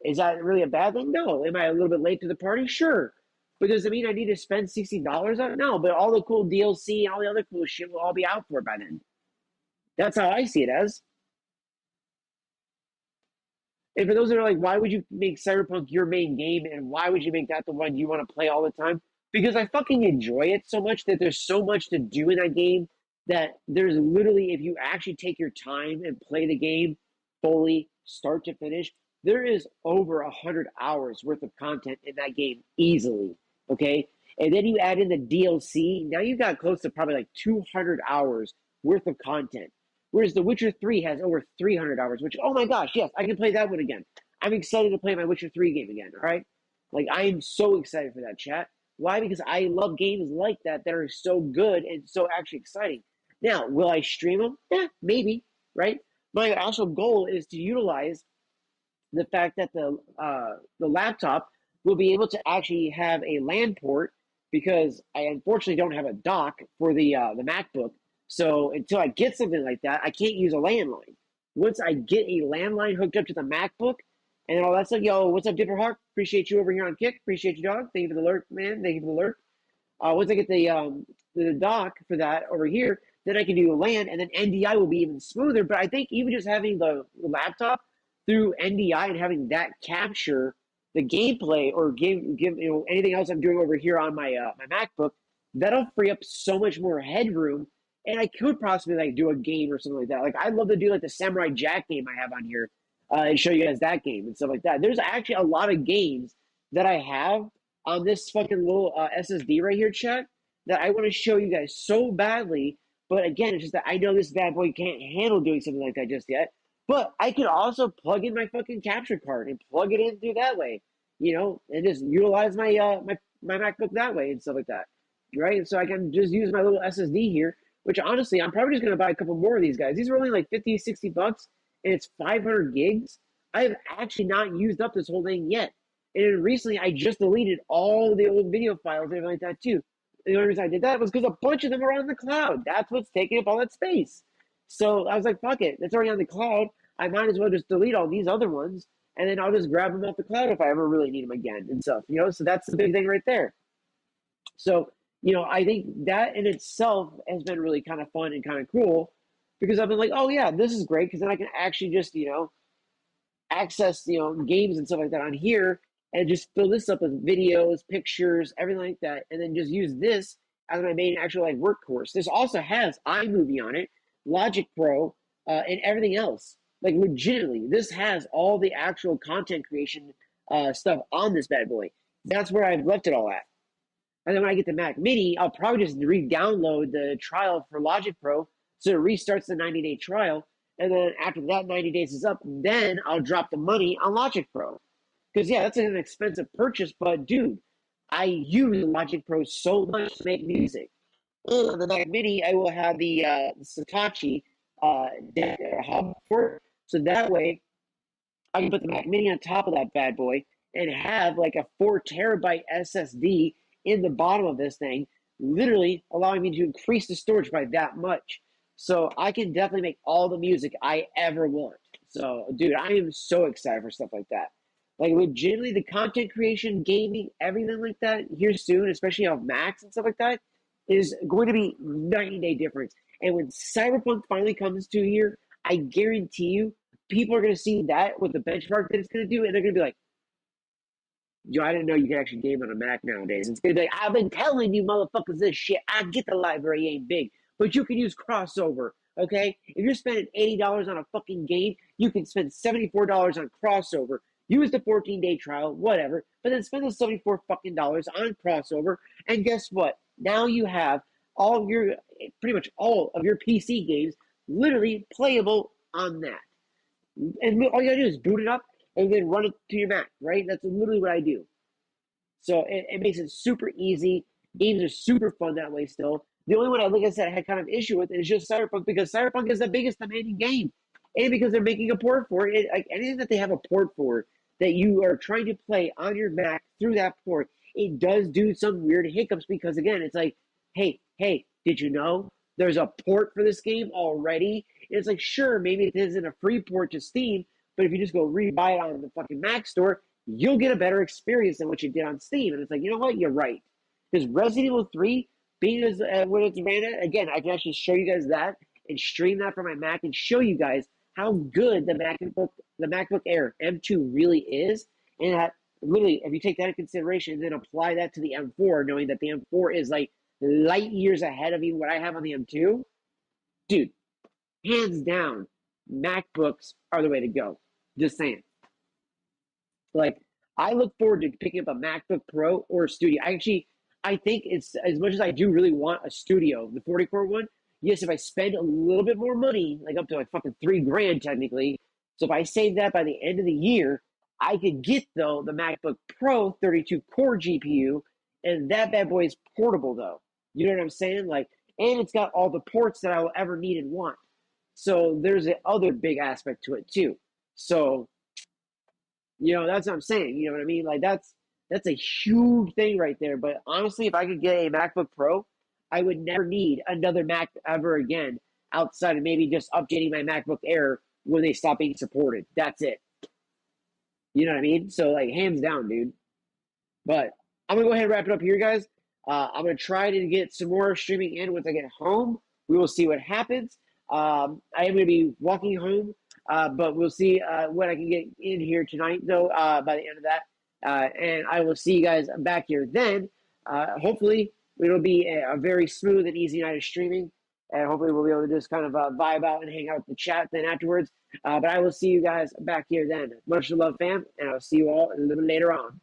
Is that really a bad thing? No. Am I a little bit late to the party? Sure. But does it mean I need to spend $60 on it? No, but all the cool DLC and all the other cool shit will all be out for it by then. That's how I see it as. And for those that are like, why would you make Cyberpunk your main game and why would you make that the one you want to play all the time? Because I fucking enjoy it so much that there's so much to do in that game that there's literally, if you actually take your time and play the game fully, start to finish, there is over 100 hours worth of content in that game easily. Okay. And then you add in the DLC. Now you've got close to probably like 200 hours worth of content. Whereas The Witcher 3 has over 300 hours, which, oh my gosh, yes, I can play that one again. I'm excited to play my Witcher 3 game again, all right? Like, I am so excited for that, chat. Why? Because I love games like that that are so good and so actually exciting. Now, will I stream them? Yeah, maybe, right? My actual goal is to utilize the fact that the laptop will be able to actually have a LAN port because I unfortunately don't have a dock for the MacBook. So until I get something like that, I can't use a landline. Once I get a landline hooked up to the MacBook and all that stuff, yo, what's up, Dipper Hawk? Appreciate you over here on Kick. Appreciate you, dog. Thank you for the alert, man. Thank you for the alert. Once I get the dock for that over here, then I can do a LAN, and then NDI will be even smoother. But I think even just having the laptop through NDI and having that capture the gameplay or give anything else I'm doing over here on my my MacBook, that'll free up so much more headroom. And I could possibly like do a game or something like that. Like I'd love to do like the Samurai Jack game I have on here and show you guys that game and stuff like that. There's actually a lot of games that I have on this fucking little SSD right here, chat, that I want to show you guys so badly. But again, it's just that I know this bad boy can't handle doing something like that just yet. But I could also plug in my fucking capture card and plug it in through that way, you know, and just utilize my my MacBook that way and stuff like that, right? So I can just use my little SSD here, which honestly, I'm probably just going to buy a couple more of these guys. These are only like 50, 60 bucks, and it's 500 gigs. I have actually not used up this whole thing yet. And then recently, I just deleted all the old video files and everything like that too. The only reason I did that was because a bunch of them are on the cloud. That's what's taking up all that space. So I was like, fuck it. It's already on the cloud. I might as well just delete all these other ones, and then I'll just grab them off the cloud if I ever really need them again and stuff, you know? So that's the big thing right there. So, you know, I think that in itself has been really kind of fun and kind of cool because I've been like, oh, yeah, this is great because then I can actually just, you know, access, you know, games and stuff like that on here and just fill this up with videos, pictures, everything like that, and then just use this as my main actual like workhorse. This also has iMovie on it, Logic Pro, and everything else. Like legitimately, this has all the actual content creation stuff on this bad boy. That's where I've left it all at. And then when I get the Mac Mini, I'll probably just re-download the trial for Logic Pro so it restarts the 90-day trial. And then after that 90 days is up, then I'll drop the money on Logic Pro. Because, yeah, that's an expensive purchase, but, dude, I use Logic Pro so much to make music. On the Mac Mini, I will have the Satoshi hub for it. So that way, I can put the Mac Mini on top of that bad boy and have like a 4 terabyte SSD in the bottom of this thing, literally allowing me to increase the storage by that much. So I can definitely make all the music I ever want. So, dude, I am so excited for stuff like that. Like, legitimately, the content creation, gaming, everything like that here soon, especially on Macs and stuff like that, is going to be 90-day difference. And when Cyberpunk finally comes to here, I guarantee you, people are going to see that with the benchmark that it's going to do, and they're going to be like, yo, I didn't know you could actually game on a Mac nowadays. It's going to be like, I've been telling you motherfuckers this shit. I get the library ain't big, but you can use crossover, okay? If you're spending $80 on a fucking game, you can spend $74 on crossover. Use the 14-day trial, whatever, but then spend the $74 fucking dollars on crossover, and guess what? Now you have all of your, pretty much all of your PC games literally playable on that. And all you gotta do is boot it up and then run it to your Mac, right? That's literally what I do. So it makes it super easy. Games are super fun that way still. The only one like I said, I had kind of issue with is just Cyberpunk because Cyberpunk is the biggest demanding game. And because they're making a port for it, like anything that they have a port for that you are trying to play on your Mac through that port, it does do some weird hiccups because again, it's like, hey, did you know there's a port for this game already? And it's like, sure, maybe it isn't a free port to Steam, but if you just go rebuy it on the fucking Mac store, you'll get a better experience than what you did on Steam. And it's like, you know what? You're right. Because Resident Evil 3, being as when it's ran at, again, I can actually show you guys that and stream that from my Mac and show you guys how good the MacBook Air M2 really is. And that literally, if you take that into consideration and then apply that to the M4, knowing that the M4 is like light years ahead of even what I have on the M2, dude, hands down, MacBooks are the way to go. Just saying. Like, I look forward to picking up a MacBook Pro or a Studio. I think it's, as much as I do really want a Studio, the 40 core one. Yes, if I spend a little bit more money, like up to like fucking $3,000 technically. So if I save that by the end of the year, I could get though the MacBook Pro 32 core GPU, and that bad boy is portable though. You know what I'm saying? Like, and it's got all the ports that I will ever need and want. So there's the other big aspect to it too. So, you know, that's what I'm saying. You know what I mean? Like that's a huge thing right there. But honestly, if I could get a MacBook Pro, I would never need another Mac ever again outside of maybe just updating my MacBook Air when they stop being supported. That's it. You know what I mean? So like hands down, dude. But I'm gonna go ahead and wrap it up here, guys. I'm gonna try to get some more streaming in once I get home. We will see what happens. I am gonna be walking home, but we'll see what I can get in here tonight, though. By the end of that, and I will see you guys back here then. Hopefully, it'll be a very smooth and easy night of streaming, and hopefully, we'll be able to just kind of vibe out and hang out with the chat then afterwards. But I will see you guys back here then. Much love, fam, and I'll see you all a little later on.